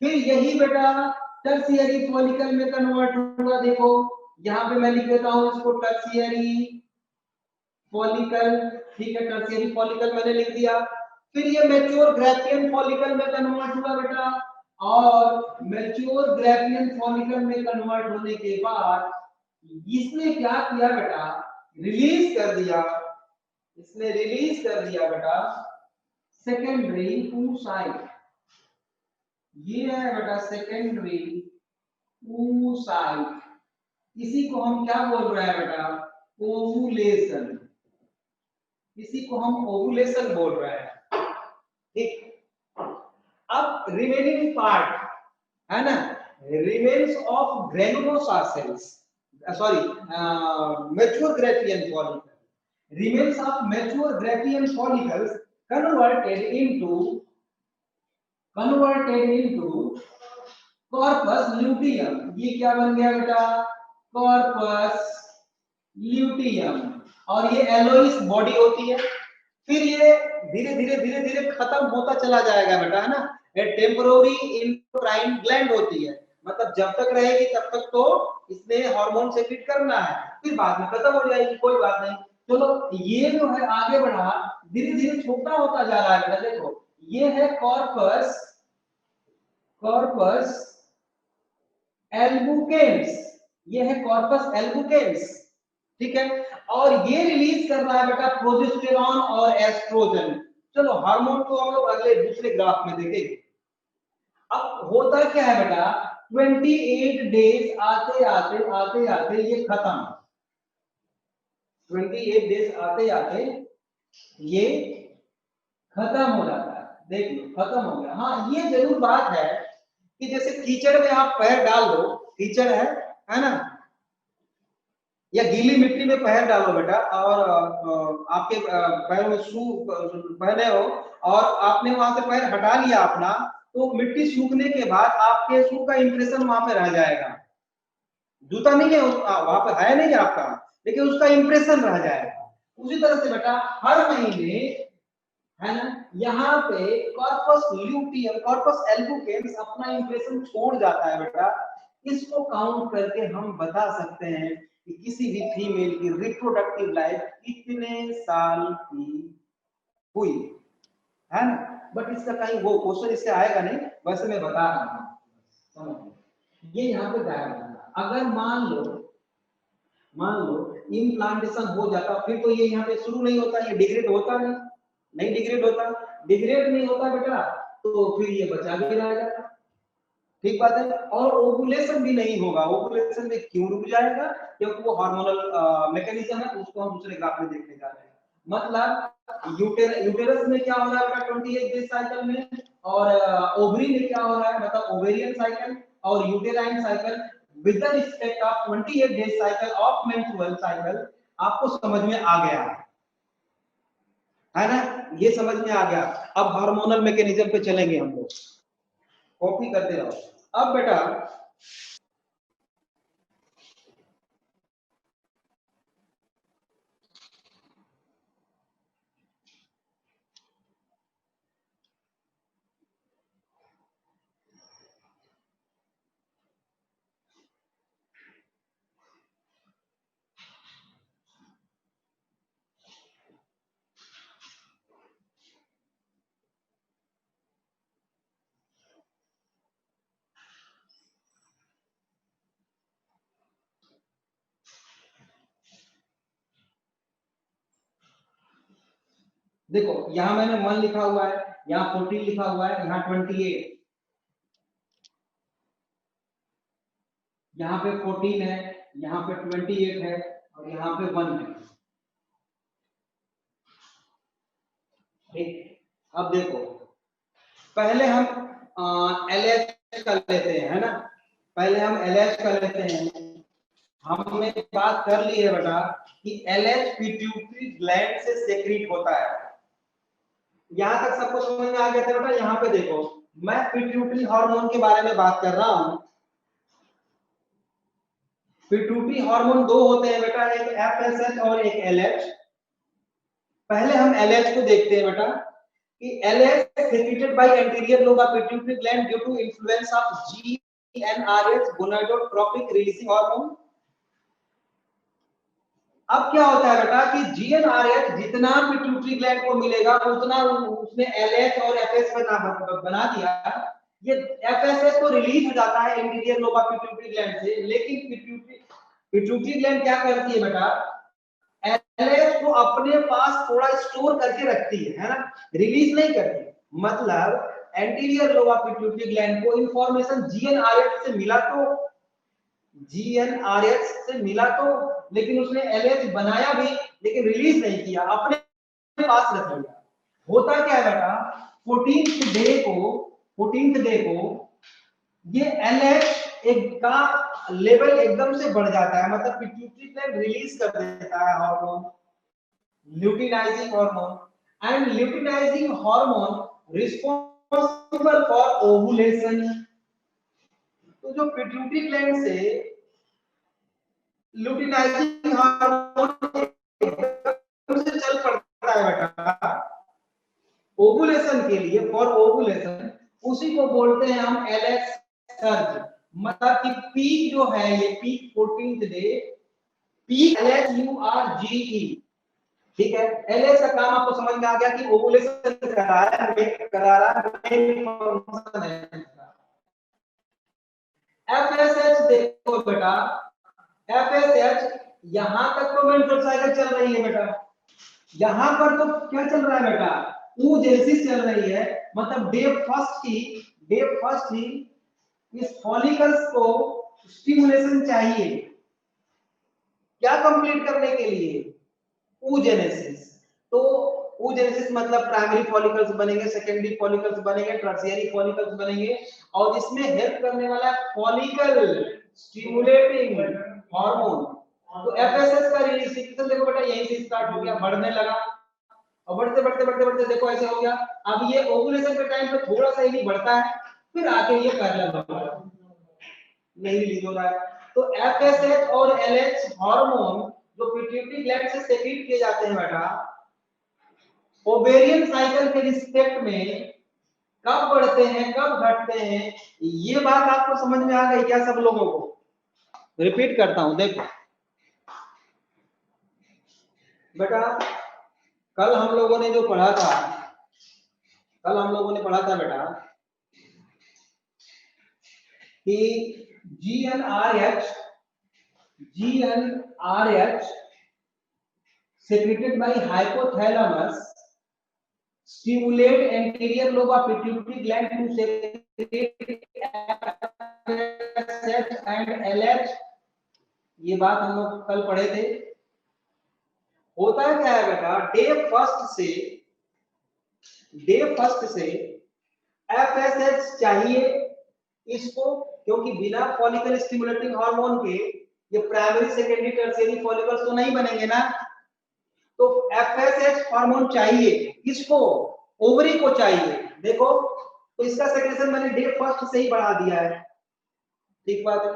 फिर यही बेटा टर्शियरी फॉलिकल में कन्वर्ट हुआ, देखो यहाँ पे मैं लिख देता हूँ इसको टर्शियरी फॉलिकल, ठीक है, टर्शियरी फॉलिकल मैंने लिख दिया। फिर ये मैच्योर ग्रैफियन फॉलिकल में कन्वर्ट हुआ बेटा, और मैच्योर ग्रैफियन फॉलिकल में कन्वर्ट होने के बाद इसने क्या किया बेटा, रिलीज कर दिया, इसने रिलीज कर दिया बेटा सेकेंडरी oocyte, ये है बेटा सेकेंडरी oocyte, इसी को हम क्या बोल रहे हैं बेटा, ओवुलेशन, इसी को हम ओवुलेशन बोल रहे हैं, ठीक। अब रिमेनिंग पार्ट है ना, remains of granulosa cells, sorry mature Graafian follicle, remains of mature Graafian follicles converted into corpus luteum, ये क्या बन गया बेटा, corpus luteum, और ये एलोइस बॉडी होती है। फिर ये धीरे धीरे धीरे धीरे खत्म होता चला जाएगा बेटा, है ना, ये टेम्पोररी इंडोक्राइन ग्लैंड होती है, मतलब जब तक रहेगी तब तक तो इसने हार्मोन सेक्रेट करना है, फिर बाद में खत्म हो जाएगी, कोई बात नहीं। चलो ये जो है आगे बढ़ा, धीरे धीरे छोटा होता जा रहा है बेटा, देखो ये है कॉर्पस, कॉर्पस एल्बुकेंस, ये है कॉर्पस एल्बुकेंस, ठीक है। और ये रिलीज कर रहा है बेटा प्रोजेस्टेरॉन और एस्ट्रोजन। चलो हार्मोन को हम लोग अगले दूसरे ग्राफ में देखेंगे। अब होता क्या है बेटा, 28 डेज आते आते आते आते ये खत्म, 28 डेज आते आते ये खत्म हो जाता है, देख लो खत्म हो गया। हाँ ये जरूर बात है कि जैसे कीचड़ में आप पैर डाल दो, कीचड़ है ना, या गीली मिट्टी में पैर डालो बेटा और आपके पैर में शू पहने हो और आपने वहां से पैर हटा लिया अपना, तो मिट्टी सूखने के बाद आपके शू का इंप्रेशन वहां पे रह जाएगा। जूता नहीं है वहां पे है नहीं आपका, लेकिन उसका इंप्रेशन रह जाएगा। उसी तरह से बेटा हर महीने है ना, यहाँ पे कॉर्पस ल्यूटियम कॉर्पस एल्बुकेंस अपना इंप्रेशन छोड़ जाता है बेटा। इसको काउंट करके हम बता सकते हैं कि किसी भी फीमेल की रिप्रोडक्टिव लाइफ कितने साल की हुई है ना। बट इसका कहीं वो क्वेश्चन इससे आएगा नहीं, वैसे मैं बता रहा हूँ, समझ ये यहाँ पे गायब होगा। अगर मान लो इम्प्लांटेशन हो जाता, फिर तो ये यहाँ पे शुरू नहीं होता, ये डिग्रेड होता नहीं डिग्रेड होता, डिग्रेड नहीं होता बेटा, तो फिर ये बचा भी रह जाता। ठीक बात है। और ओवुलेशन भी नहीं होगा। ओवुलेशन में क्यों रुक जाएगा? क्योंकि वो हार्मोनल मैकेनिज्म है, उसको हम दूसरे ग्राफ में देखने जा रहे हैं। मतलब यूटेरस में क्या हो रहा है बेटा 28 डेज साइकिल में, और ओवरी में क्या हो रहा है, मतलब ओवेरियन साइकिल और uterine cycle with the respect of 28 days cycle of menstrual cycle. आपको समझ में आ गया है ना, ये समझ में आ गया। अब हार्मोनल मैकेनिज्म पे चलेंगे हम लोग, कॉपी करते रहो। अब बेटा देखो, यहां मैंने 1 लिखा हुआ है, यहाँ 14 लिखा हुआ है, यहाँ 28, यहाँ पे 14 है, यहाँ पे 28 है और यहाँ पे 1 है। ठीक, अब देखो पहले हम LH कर लेते हैं, है ना, पहले हम LH कर लेते हैं। हमने बात कर ली है बेटा कि LH पिट्यूटरी ग्लैंड से सेक्रेट होता है। यहां तक सबको समझ में आ गया था बेटा? यहाँ पे देखो, मैं पिट्यूटरी हार्मोन के बारे में बात कर रहा हूँ। पिट्यूटरी हार्मोन दो होते हैं बेटा, एक FSH और एक LH। पहले हम LH को देखते हैं बेटा कि LH secreted by anterior lobe of pituitary gland due to influence of GnRH gonadotrophic releasing hormone। अब क्या होता है बेटा कि GnRH जितना पिट्यूटरी ग्लैंड को मिलेगा उतना उसने LH और FS बना दिया। ये FSH तो रिलीज हो जाता है anterior lobe of pituitary gland से, लेकिन पिट्यूटरी ग्लैंड क्या करती है बेटा, LH को अपने पास थोड़ा स्टोर करके रखती है ना, रिलीज नहीं करती। मतलब anterior lobe of pituitary gland को इंफॉर्मेशन GnRH से मिला तो लेकिन उसने LH बनाया भी लेकिन रिलीज नहीं किया, अपने पास रख लिया। होता क्या है बेटा, 14th डे को ये LH एक का लेवल एकदम से बढ़ जाता है, मतलब पिट्यूटरी ग्लैंड रिलीज कर देता है hormone, luteinizing hormone, and luteinizing hormone responsible for ovulation. तो जो पिट्यूटरी ग्लैंड से ल्यूटिनाइजिंग हार्मोन से चल पड़ता है बेटा ओवुलेशन के लिए, फॉर ओवुलेशन, उसी को बोलते हैं हम LH सर्ज। मतलब कि पीक जो है, ये peak 14th day, peak LHURGE। ठीक है, LH का काम आपको समझ में आ गया कि ओवुलेशन करा रहा है। FSH देखो बेटा, FSH यहां तक तो मेंस्ट्रुअल साइकिल चल रही है बेटा, यहां पर तो क्या चल रहा है बेटा, oogenesis चल रही है। मतलब डे फर्स्ट ही इस फॉलिकल्स को स्टिमुलेशन चाहिए, क्या कंप्लीट करने के लिए, oogenesis। तो oogenesis मतलब प्राइमरी फॉलिकल्स बनेंगे, सेकेंडरी फॉलिकल्स बनेंगे, टर्शियरी फॉलिकल्स बनेंगे, और इसमें हेल्प करने वाला फॉलिकल स्टिमुलेटिंग हार्मोन, तो एफएसएच का रिलीज सिक्वेंस देखो बेटा यहीं से स्टार्ट हो गया, बढ़ने लगा और बढ़ते बढ़ते बढ़ते बढ़ते देखो ऐसे हो गया। अब ये ओवुलेशन के टाइम पे थोड़ा सा ही बढ़ता है, फिर आके ये पैरेलल हो रहा है, नहीं रिलीज हो रहा है। तो एफएसएच और एलएच हार्मोन जो पिट्यूटरी ग्लैंड से सेक्रेट किए जाते हैं बेटा, ओवेरियन साइकिल के रिस्पेक्ट में कब बढ़ते हैं कब घटते हैं, ये बात आपको समझ में आ गई क्या सब लोगों को? रिपीट करता हूं, देखो बेटा कल हम लोगों ने जो पढ़ा था, कल हम लोगों ने पढ़ा था बेटा कि GnRH secreted by hypothalamus stimulate anterior lobe of pituitary gland to secrete FSH and LH। ये बात हम लोग कल पढ़े थे। होता है क्या है बेटा, डे फर्स्ट से FSH चाहिए इसको, क्योंकि बिना फॉलिकल स्टिमुलेटिंग हार्मोन के ये प्राइमरी सेकेंडरी टर्शियरी फॉलिकल्स तो नहीं बनेंगे ना। तो FSH हार्मोन चाहिए इसको, ओवरी को चाहिए। देखो तो इसका सेक्रेशन मैंने डे फर्स्ट से ही बढ़ा दिया है, ठीक बात है।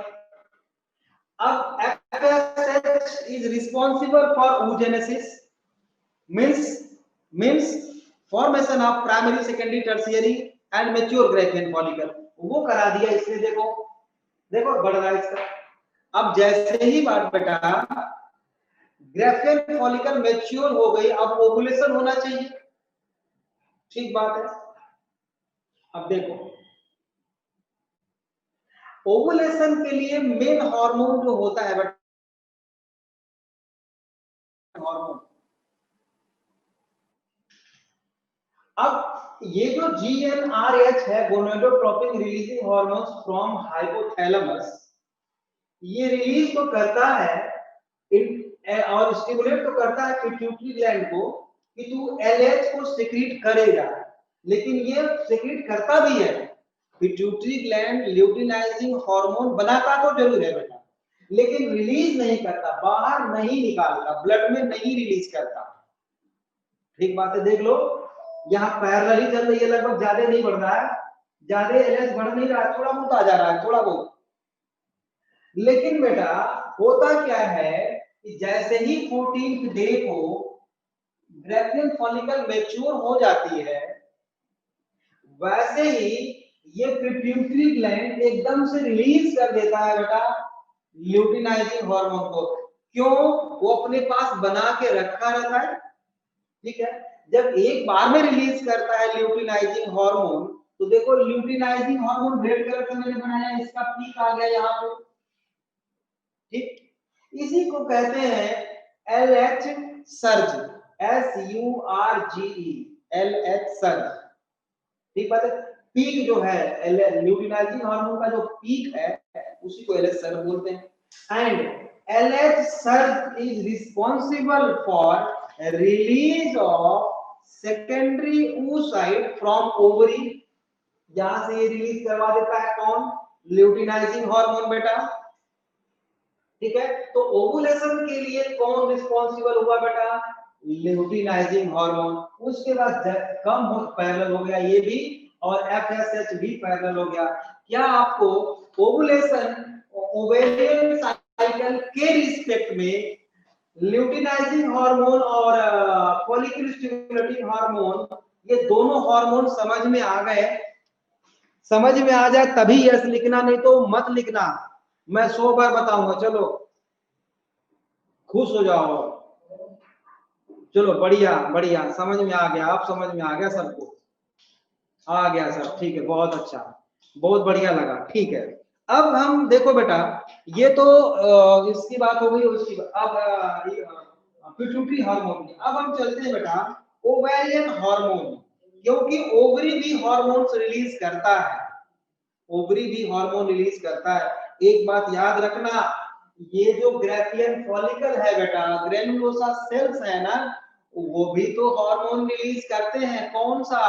अब FSH is responsible for oogenesis, means formation of primary secondary tertiary and mature Graafian follicle, वो करा दिया इसने। देखो देखो बढ़ रहा है इसका। अब जैसे ही बात बेटा ग्राफियन फॉलिकल मैच्योर हो गई, अब ओवुलेशन होना चाहिए, ठीक बात है। अब देखो ओवुलेशन के लिए मेन हार्मोन जो होता है बेटा, हार्मोन, अब ये जो GnRH है gonadotropin releasing hormones from hypothalamus, ये रिलीज तो करता है और स्टिमुलेट तो करता है पिट्यूटरी ग्लैंड को कि तू LH को सेक्रेट करेगा, लेकिन ये सेक्रेट करता भी है। पिट्यूटरी ग्लैंड ल्यूटिनाइजिंग हार्मोन बनाता तो जरूर है बेटा, लेकिन रिलीज नहीं करता, बाहर नहीं निकालता, ब्लड में नहीं रिलीज करता, ठीक बात है। देख लो यहाँ पैरेलल ही चल रही है, लगभग ज्यादा नहीं बढ़ रहा है, ज्यादा LH बढ़ नहीं रहा है, थोड़ा बहुत आ जा रहा है, थोड़ा बहुत। लेकिन बेटा होता क्या है कि जैसे ही 14th डे को ग्राफियन फॉलिकल मैच्योर हो जाती है, वैसे ही ये पिट्यूटरी ग्लैंड एकदम से रिलीज कर देता है बेटा ल्यूटिनाइजिंग हार्मोन को। क्यों? वो अपने पास बना के रखा रहता है, ठीक है। जब एक बार में रिलीज करता है ल्यूटिनाइजिंग हार्मोन, तो देखो ल्यूटिनाइजिंग हार्मोन रेड कलर से मैंने बनाया, इसका पीक आ गया यहाँ पे, ठीक। इसी को कहते हैं LH surge, SURGE, LH surge, ठीक बात है। पीक जो है ल्यूटिनाइजिंग हार्मोन का जो पीक है उसी को LH सर्ज बोलते हैं। And LH surge is responsible for release of secondary oocyte from ovary, यहां से ये रिलीज करवा देता है कौन? ल्यूटिनाइजिंग हार्मोन बेटा, ठीक है। तो ओवुलेशन के लिए कौन रिस्पांसिबल हुआ बेटा? Luteinizing hormone. उसके बाद कम हो पैरेलल हो गया ये भी, और FSH भी पैरेलल हो गया। क्या आपको ओवुलेशन ओवेरियन साइकिल के रिस्पेक्ट में ल्यूटिनाइजिंग हार्मोन और फॉलिकल स्टिमुलेटिंग हार्मोन, ये दोनों हार्मोन समझ में आ गए? समझ में आ जाए तभी यस लिखना, नहीं तो मत लिखना, मैं 100 बार बताऊंगा। चलो खुश हो जाओ, चलो बढ़िया बढ़िया, समझ में आ गया, आप समझ में आ गया सबको, आ गया सब, ठीक है, बहुत अच्छा, बहुत बढ़िया लगा, ठीक है। अब हम देखो बेटा ये तो इसकी बात हो गई, उसकी अब पिट्यूटरी हार्मोन की। अब हम चलते हैं बेटा ओवेरियन हार्मोन, क्योंकि ओवरी भी हार्मोन्स रिलीज करता है, ओवरी भी हार्मोन रिलीज करता है। एक बात याद रखना, ये जो ग्राफियन फॉलिकल है बेटा, ग्रेनुलोसा सेल्स है ना, वो भी तो हार्मोन रिलीज करते हैं। कौन सा?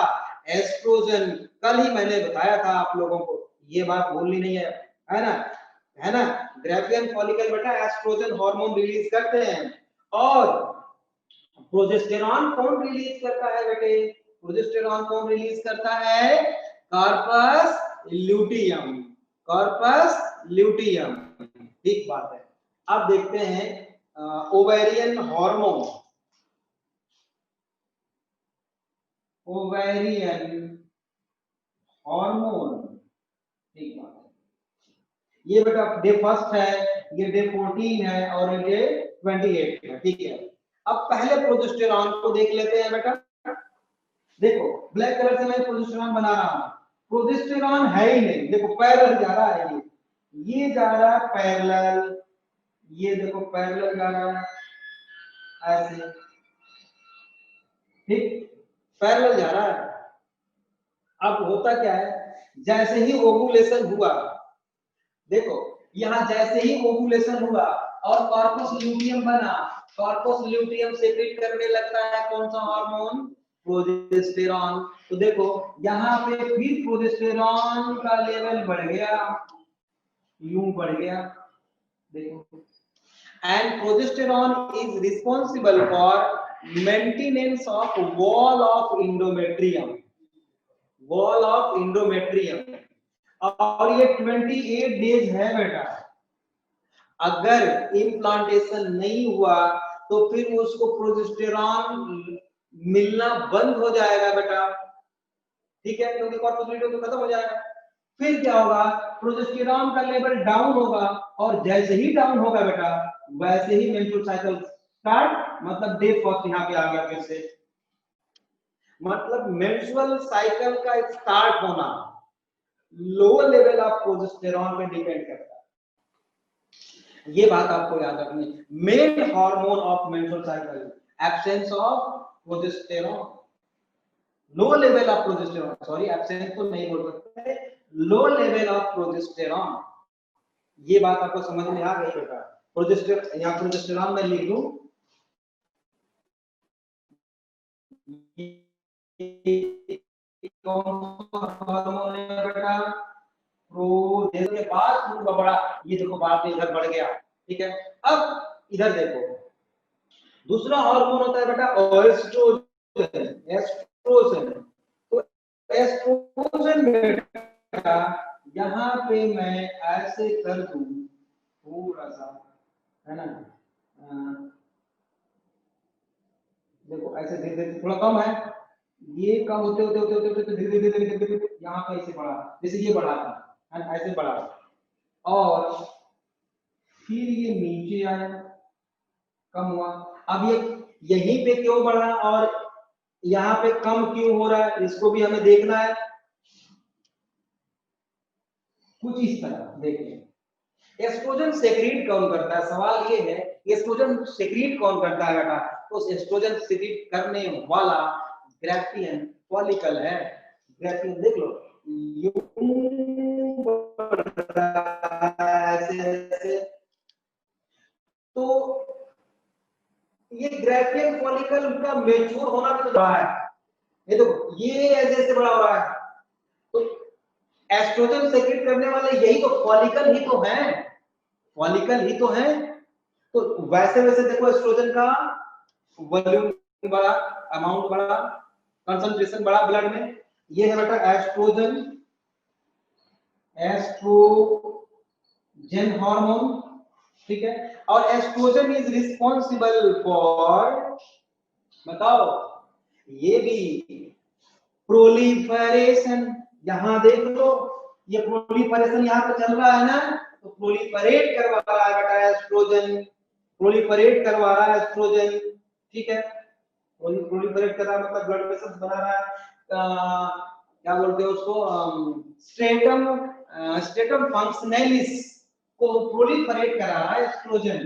एस्ट्रोजन। कल ही मैंने बताया था आप लोगों को, ये बात भूलनी नहीं है ना। है ना। ग्रैफियन फॉलिकल बेटा एस्ट्रोजन हार्मोन रिलीज करते हैं, और प्रोजेस्टेरॉन कौन रिलीज करता है बेटे? प्रोजेस्टेरॉन कौन रिलीज करता है? Corpus luteum, corpus luteum. ठीक बात है। अब देखते हैं ओवेरियन हार्मोन, ओवेरियन हार्मोन। ठीक बात है। ये बेटा डे फर्स्ट है, ये डे 14 है, और ये डे 28 है। ठीक है, अब पहले प्रोजेस्टेरॉन को देख लेते हैं बेटा। देखो ब्लैक कलर से मैं प्रोजेस्टेरॉन बना रहा हूं, प्रोजेस्टेरॉन है ही नहीं। देखो पैरेलल जा रहा है, ये जा रहा है पैरेलल, ये देखो पैरेलल जा रहा है ऐसे, ठीक, पैरेलल जा रहा है। अब होता क्या है, जैसे ही ओवुलेशन हुआ, देखो यहां जैसे ही ओवुलेशन हुआ और कॉर्पस ल्यूटियम बना, कॉर्पस ल्यूटियम सेक्रेट करने लगता है कौन सा हार्मोन? प्रोजेस्टेरॉन। तो देखो यहाँ पे फिर प्रोजेस्टेरॉन का लेवल बढ़ गया, यूं बढ़ गया, देखो। And progesterone is responsible for maintenance of wall of endometrium, wall of endometrium. और ये 28 डेज है बेटा। अगर इम्प्लांटेशन नहीं हुआ तो फिर उसको प्रोजेस्टेरॉन मिलना बंद हो जाएगा बेटा, ठीक है, क्योंकि कॉर्पस ल्यूटियम तो खत्म हो जाएगा। फिर क्या होगा, प्रोजेस्टेरॉन का लेवल डाउन होगा, और जैसे ही डाउन होगा बेटा वैसे ही मेंस्ट्रुअल साइकिल स्टार्ट, मतलब डे फर्स्ट यहाँ पे आ गया फिर से। मतलब मेंस्ट्रुअल साइकिल का स्टार्ट होना लो लेवल ऑफ प्रोजेस्टेरॉन पे डिपेंड करता है। ये बात आपको याद रखनी है। Main hormone of menstrual cycle, absence of progesterone, low level of progesterone, sorry absence तो नहीं बोल सकते, लो लेवल ऑफ प्रोजेस्टेरॉन। ये बात आपको समझ में आ गई बेटा। प्रोजेस्टेरॉन, यहाँ प्रोजेस्टेरॉन मैं लिख दूं, हार्मोन है बेटा प्रोजेस्टेरॉन के बाद बड़ा, ये देखो बाद में इधर बढ़ गया, ठीक है। अब इधर देखो दूसरा हार्मोन होता है बेटा एस्ट्रोजन, एस्ट्रोजन। तो एस्ट्रोजन बेटा यहाँ पे मैं ऐसे कर दूं थोड़ा सा, है ना, देखो ऐसे धीरे धीरे थोड़ा कम है, ये कम होते होते होते होते होते धीरे धीरे धीरे धीरे यहाँ पे ऐसे बढ़ा, जैसे ये बढ़ा था, है ना, ऐसे बढ़ा, और फिर ये नीचे आया, कम हुआ। अब ये यहीं पे क्यों बढ़ा और यहाँ पे कम क्यों हो रहा है, इसको भी हमें देखना है। कुछ इस तरह देखिए, एस्ट्रोजन सेक्रीट कौन करता है, सवाल ये है एस्ट्रोजन सेक्रीट कौन करता है बेटा? तो एस्ट्रोजन सेक्रीट करने वाला ग्रैफियन फॉलिकल है। ग्रैफियन देख लो, ऐसे ऐसे, तो ये ग्रैफियन फॉलिकल का मैच्योर होना भी तो रहा है, ये देखो ये ऐसे ऐसे बड़ा हो रहा है। तो एस्ट्रोजन सेक्रेट करने वाले यही तो फॉलिकल ही तो है, फॉलिकल ही तो है। तो वैसे वैसे देखो एस्ट्रोजन का वॉल्यूम बड़ा, अमाउंट बड़ा, कंसंट्रेशन बड़ा ब्लड में। ये है बेटा एस्ट्रोजन, एस्ट्रोजन हार्मोन, ठीक है। और एस्ट्रोजन इज रिस्पांसिबल फॉर, बताओ, ये भी प्रोलिफरेशन। यहां देख लो ये प्रोलिफरेशन यहाँ पे चल रहा है ना, तो प्रोलिफरेट करवा रहा है बेटा एस्ट्रोजन, प्रोलिफरेट करवा रहा है एस्ट्रोजन, ठीक है। प्रोलिफरेट कर रहा है मतलब ब्लड वेसल्स बना रहा है, क्या बोलते हैं उसको, स्ट्रेटम, स्ट्रेटम फंक्शनलिस को प्रोलिफरेट करा रहा है एस्ट्रोजन,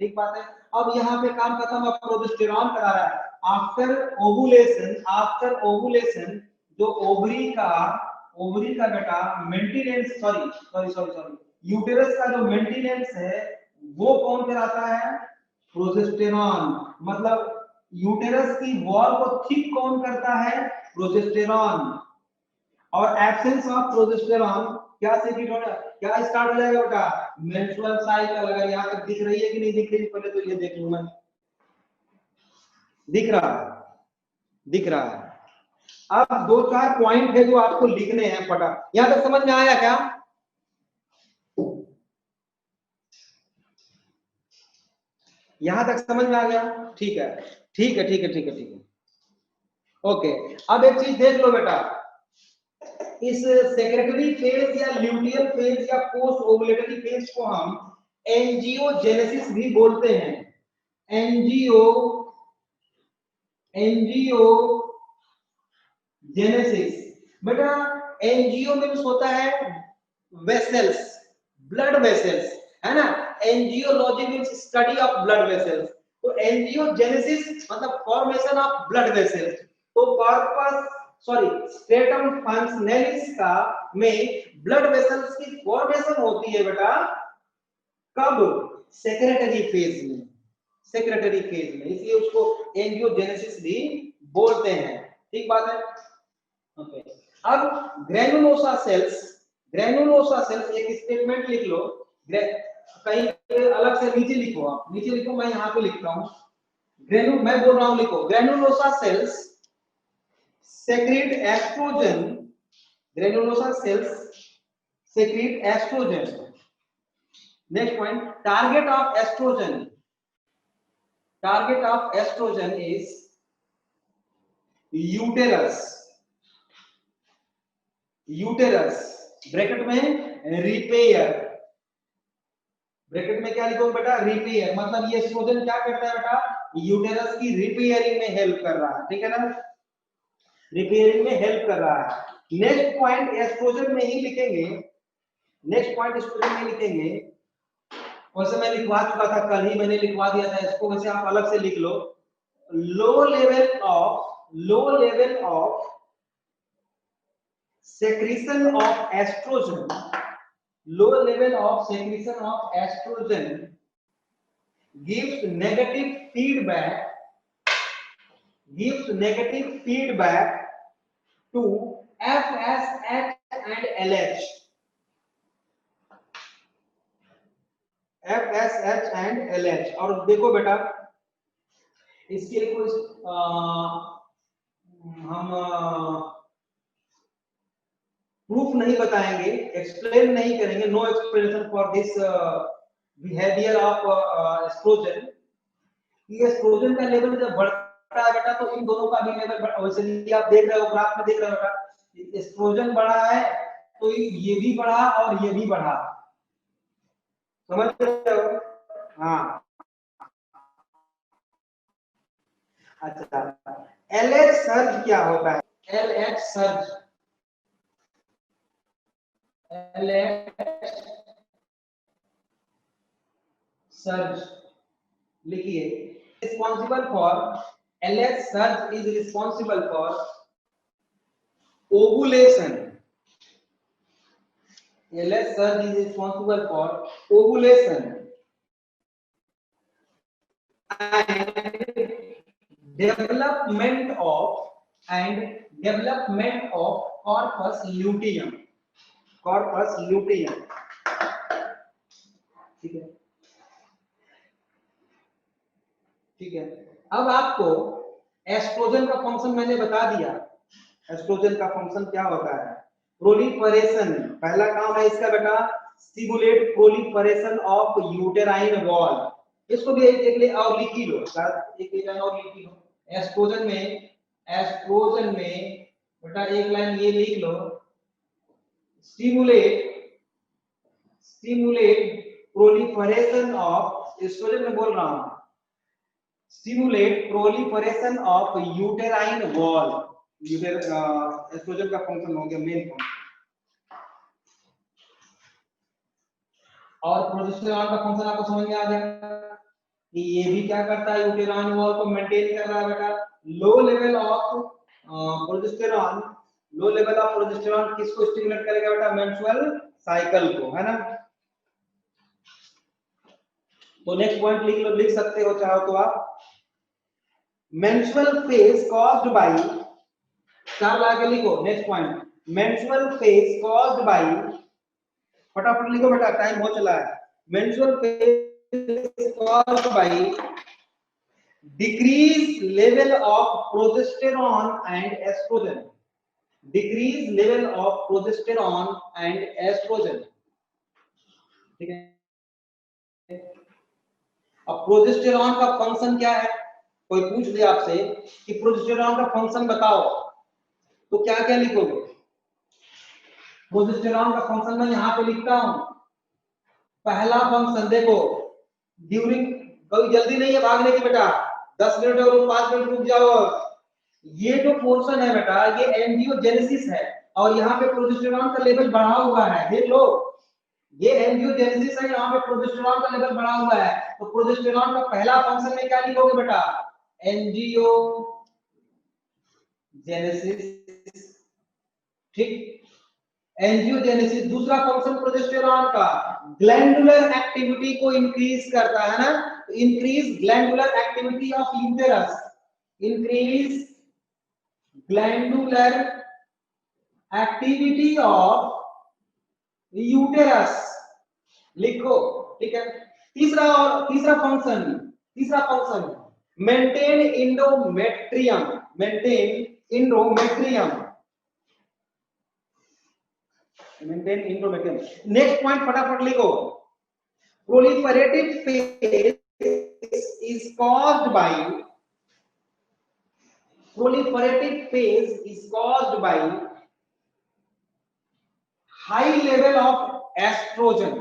ठीक बात है। अब यहाँ पे काम खत्म, अब प्रोजेस्टेरॉन करा रहा है आफ्टर ओवुलेशन, आफ्टर ओवुलेशन जो ओवरी का बेटा maintenance, sorry sorry sorry sorry uterus का जो मेंटेनेंस है वो कौन कराता है? प्रोजेस्टेरॉन। मतलब यूटेरस की वॉल को थिक कौन करता है? प्रोजेस्टेरॉन। और एब्सेंस ऑफ प्रोजेस्टेरॉन क्या सेक्रेट होना, क्या स्टार्ट हो जाएगा बेटा, मेंस्ट्रुअल साइकिल। अगर यहाँ तक दिख रही है कि नहीं दिख रही, पहले तो ये देख लूं मैं, दिख रहा है, दिख रहा है। अब दो चार पॉइंट है जो आपको लिखने हैं फटा। यहां तक समझ में आया क्या? यहां तक समझ में आ गया? ठीक है, ठीक है, ठीक है, ठीक है, ठीक है। ओके, अब एक चीज देख लो बेटा, इस सेक्रेटरी फेज या ल्यूटियल फेज या पोस्ट ओवुलेटरी फेज को हम एंजियोजेनेसिस भी बोलते हैं। Angio genesis. बेटा एंजियो मीन्स होता है वेसल्स, ब्लड वेसल्स, है ना। Angiology means study of blood vessels. तो एंजियोजेनेसिस मतलब फॉर्मेशन ऑफ ब्लड वेसल्स। तो कॉर्पस सॉरी स्ट्रेटम फंक्शनलिस का में ब्लड वेसल्स की फॉर्मेशन होती है बेटा कब? सेक्रेटरी फेज में, सेक्रेटरी फेज में, इसलिए उसको एंजियोजेनेसिस भी बोलते हैं। ठीक बात है। ओके, अब ग्रेनुलोसा सेल्स, ग्रेनुलोसा सेल्स एक स्टेटमेंट लिख लो, कहीं अलग से नीचे लिखो, आप नीचे लिखो, मैं यहाँ पे लिखता हूँ। मैं बोल रहा हूँ लिखो, granulosa cells secrete estrogen, granulosa cells secrete estrogen. Next point, target of estrogen, target of estrogen is uterus, uterus bracket में रिपेयर, ब्रैकेट में क्या लिखोगे बेटा, रिपेयर। मतलब ये एस्ट्रोजन क्या करता है बेटा, यूटेरस की रिपेयरिंग में हेल्प कर रहा है, ठीक है ना, रिपेयरिंग में हेल्प कर रहा है। नेक्स्ट पॉइंट एस्ट्रोजन में ही लिखेंगे, नेक्स्ट पॉइंट एस्ट्रोजन में लिखेंगे, वैसे मैं लिखवा चुका था, कल ही मैंने लिखवा दिया था इसको, वैसे आप अलग से लिख लो। Low level of secretion of estrogen, low level of secretion of estrogen gives negative feedback, to FSH and LH, FSH and LH। और देखो बेटा इसके लिए कोई हम प्रूफ नहीं बताएंगे, एक्सप्लेन नहीं करेंगे, no explanation for this behaviour of estrogen. ये एस्ट्रोजन का लेवल जब बढ़ता है बेटा तो इन दोनों का भी लेवल बढ़ता है। वैसे आप देख रहे हो ग्राफ में, देख रहे हो बेटा एस्ट्रोजन बढ़ा है तो ये भी बढ़ा और ये भी बढ़ा, समझ रहे हो? हाँ, अच्छा, एलएच सर्ज क्या होता है? एलएच सर्ज, एलएच सर्ज लिखिए, responsible for, LH surge is responsible for ovulation, LH surge is responsible for ovulation and development of corpus luteum, corpus luteum, ठीक है, ठीक है। अब आपको एस्ट्रोजन का फंक्शन मैंने बता दिया, एस्ट्रोजन का फंक्शन क्या होता है, प्रोलिफरेशन, पहला काम है इसका बेटा stimulate proliferation of uterine wall. इसको भी एक ले और लिख ही लो, एक लाइन और लिख ही लो। एस्ट्रोजन में बेटा एक लाइन ये लिख लो, स्टिमुलेट प्रोलिफरेशन ऑफ, एस्ट्रोजन में बोल रहा हूं, stimulate proliferation of uterine wall, estrogen का फंक्शन हो गया मेन फंक्शन। और प्रोजेस्टेरॉन का फंक्शन आपको समझ में आ गया कि ये भी क्या करता है, यूटेराइन वॉल को मेंटेन कर रहा है बेटा। लो level of progesterone, low level of progesterone किसको स्टिमुलेट करेगा बेटा, मेंस्ट्रुअल साइकिल को, है ना। तो नेक्स्ट पॉइंट लिख लो, लिख सकते हो चाहो तो आप, मेंस्ट्रुअल फेज कॉज्ड बाय, चार लाके लिखो next point, menstrual phase caused bye फटाफट लिखो बेटा, टाइम बहुत चला है। Menstrual phase caused bye decrease level of progesterone and estrogen, decrease level of progesterone and estrogen, ठीक है। अब प्रोजेस्टेरॉन का फंक्शन क्या है, कोई पूछ दे आपसे कि प्रोजेस्टेरॉन का फंक्शन बताओ, तो क्या क्या लिखोगे? प्रोजेस्टेरॉन का फंक्शन मैं यहां पे लिखता हूं। पहला फंक्शन देखो, ड्यूरिंग, कोई जल्दी नहीं है भागने की बेटा, 10 मिनट और 5 मिनट रुक जाओ। ये जो पोर्शन है बेटा, ये एंजियोजेनेसिस है, और यहाँ पे प्रोजेस्टेरॉन का लेवल बढ़ा हुआ है, देख लो, ये एंजियोजेनेसिस है, यहाँ पे प्रोजेस्टेरॉन का लेवल बढ़ा हुआ है। तो प्रोजेस्टेरॉन का पहला फंक्शन में क्या लिखोगे बेटा? एंजियोजेनेसिस, ठीक। एंजियोजेनेसिस। दूसरा फंक्शन प्रोजेस्टेरॉन का ग्लैंडुलर एक्टिविटी को इंक्रीज करता है ना, increase glandular activity of uterus, increase glandular activity of uterus, लिखो, ठीक है। तीसरा function maintain endometrium, maintain endometrium, maintain endometrium. Next point फटाफट लिखो, proliferative phase is caused by, proliferative phase is caused by high level of estrogen,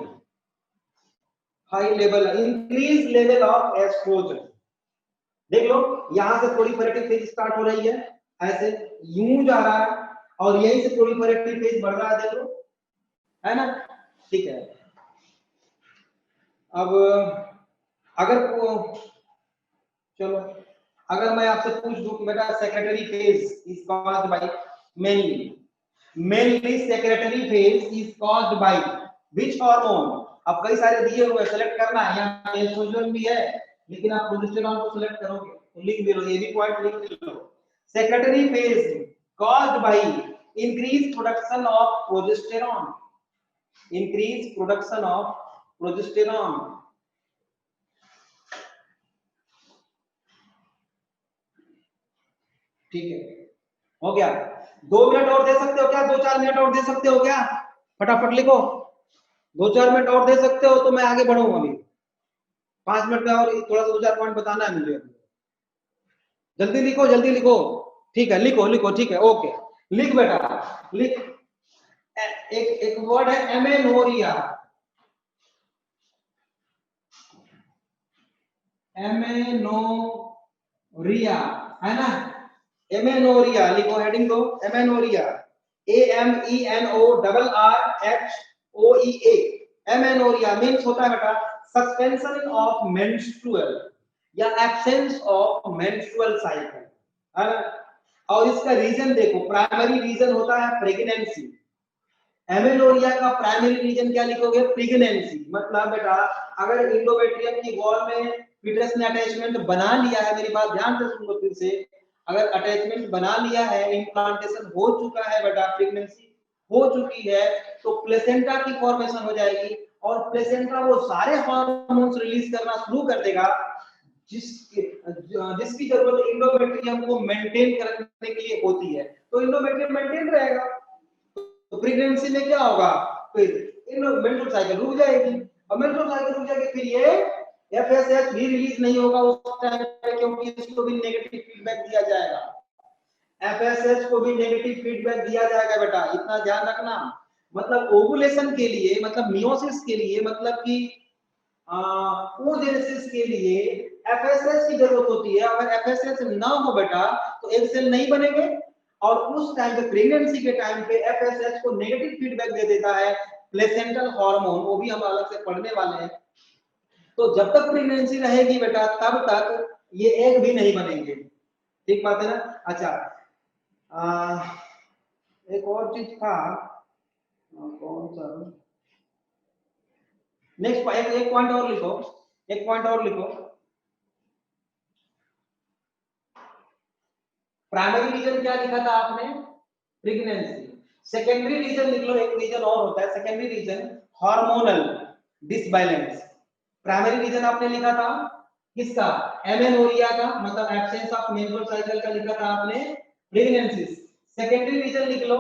increased level of estrogen। देख लो, यहां से proliferative phase start हो रही है, ऐसे यूं जा रहा है, और यहीं से प्रोलिफरेटिव फेज बढ़ रहा है, देख लो, है ना, ठीक है। अब अगर चलो, अगर मैं आपसे पूछ दूं कि बेटा secretary phase is caused by, mainly secretary phase is caused by which hormone? अब कई सारे दिए हुए, सेलेक्ट करना है, यहाँ एस्ट्रोजन भी है, लेकिन आप प्रोजेस्टेरॉन को सेलेक्ट करोगे तो लिख दे लो, ये भी पॉइंट लिख लो। Secretory phase caused by increase production of progesterone, increase production of progesterone, ठीक है, हो गया। 2 मिनट और दे सकते हो क्या? 2-4 मिनट और दे सकते हो क्या? फटाफट लिखो, 2-4 मिनट और दे सकते हो तो मैं आगे बढ़ूंगा। अभी 5 मिनट का और थोड़ा सा 2-4 पॉइंट बताना है मुझे, जल्दी लिखो, जल्दी लिखो, ठीक है, लिखो लिखो, ठीक है, ओके, लिख बेटा, लिख। एक वर्ड है एमेनोरिया, एमेनोरिया, है ना, एमेनोरिया लिखो, हेडिंग दो, एमेनोरिया, AMENORRHOEA, एमेनोरिया मींस होता है बेटा सस्पेंशन ऑफ मेंस्ट्रुअल या एब्सेंस ऑफ मेंस्ट्रुअल साइकिल, है ना। और इसका रीजन देखो, प्राइमरी रीजन होता है प्रेगनेंसी। एमेनोरिया का प्राइमरी रीजन क्या लिखोगे? प्रेगनेंसी। मतलब बेटा अगर इंडोमेट्रियम की वॉल में फीटस ने अटैचमेंट बना लिया है, मेरी बात ध्यान से सुन लो फिर से, अगर अटैचमेंट बना लिया है, इम्प्लांटेशन हो चुका है बेटा, प्रेगनेंसी हो चुकी है, तो प्लेसेंटा की फॉर्मेशन हो जाएगी, और प्लेसेंटा वो सारे हार्मोन्स रिलीज करना शुरू कर देगा जिसकी जरूरत इंडोमेट्रियम को मेंटेन करने के लिए होती है। तो इंडोमेट्रियम मेंटेन रहेगा, तो प्रेगनेंसी में क्या होगा? फिर मेंस्ट्रुअल साइकिल रुक जाएगी, और मेंस्ट्रुअल साइकिल रुक जाएगी, फिर ये एफएसएच भी रिलीज नहीं होगा उस टाइम पे, क्योंकि इसको भी नेगेटिव फीडबैक दिया जाएगा, एफएसएच को भी नेगेटिव फीडबैक दिया जाएगा बेटा, इतना ध्यान रखना। मतलब ओवुलेशन के लिए, मतलब मियोसिस के लिए, मतलब कि oogenesis के लिए एफएसएच की जरूरत होती है। अगर एफएसएच ना हो बेटा तो एग सेल नहीं बनेंगे, और उस टाइम पे प्रेगनेंसी के टाइम पे एफएसएच को नेगेटिव फीडबैक दे देता है प्लेसेंटल हार्मोन, वो भी हम अलग से पढ़ने वाले हैं। तो जब तक प्रेगनेंसी रहेगी बेटा तब तक ये एग भी नहीं बनेंगे, ठीक बात है ना। अच्छा, एक और चीज था, कौन सा, नेक्स्ट एक पॉइंट और लिखो, एक पॉइंट और लिखो, प्राइमरी रीजन क्या लिखा था आपने? प्रेगनेंसी। सेकेंडरी रीजन लिख लो, एक रीजन और होता है secondary reason, hormonal disbalance. Primary reason आपने लिखा था किसका, एमेनोरिया का, मतलब एब्सेंस ऑफ मेंस्ट्रुअल साइकिल का लिखा था आपने, प्रेगनेंसी। सेकेंडरी रीजन लिख लो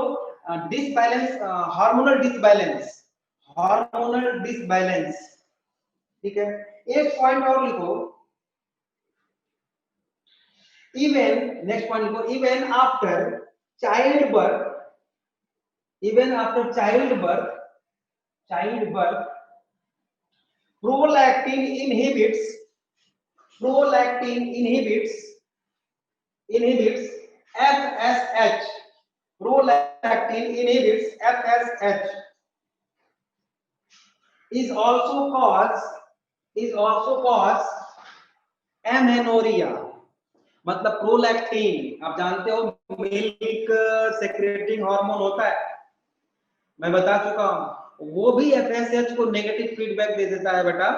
disbalance, hormonal disbalance, hormonal disbalance. ठीक है, एक पॉइंट और लिखो, इवन, नेक्स्ट पॉइंट लिखो, even after child birth, even after child birth, child birth, prolactin inhibits, prolactin inhibits FSH, prolactin inhibits FSH, is also cause amenorrhea। मतलब prolactin आप जानते हो मिल्क सेक्रेटिंग हार्मोन होता है, मैं बता चुका हूं, वो भी एफएसएच को नेगेटिव फीडबैक दे देता है बेटा,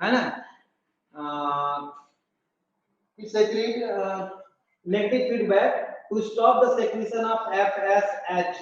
है ना, secrete negative feedback to stop the secretion of FSH.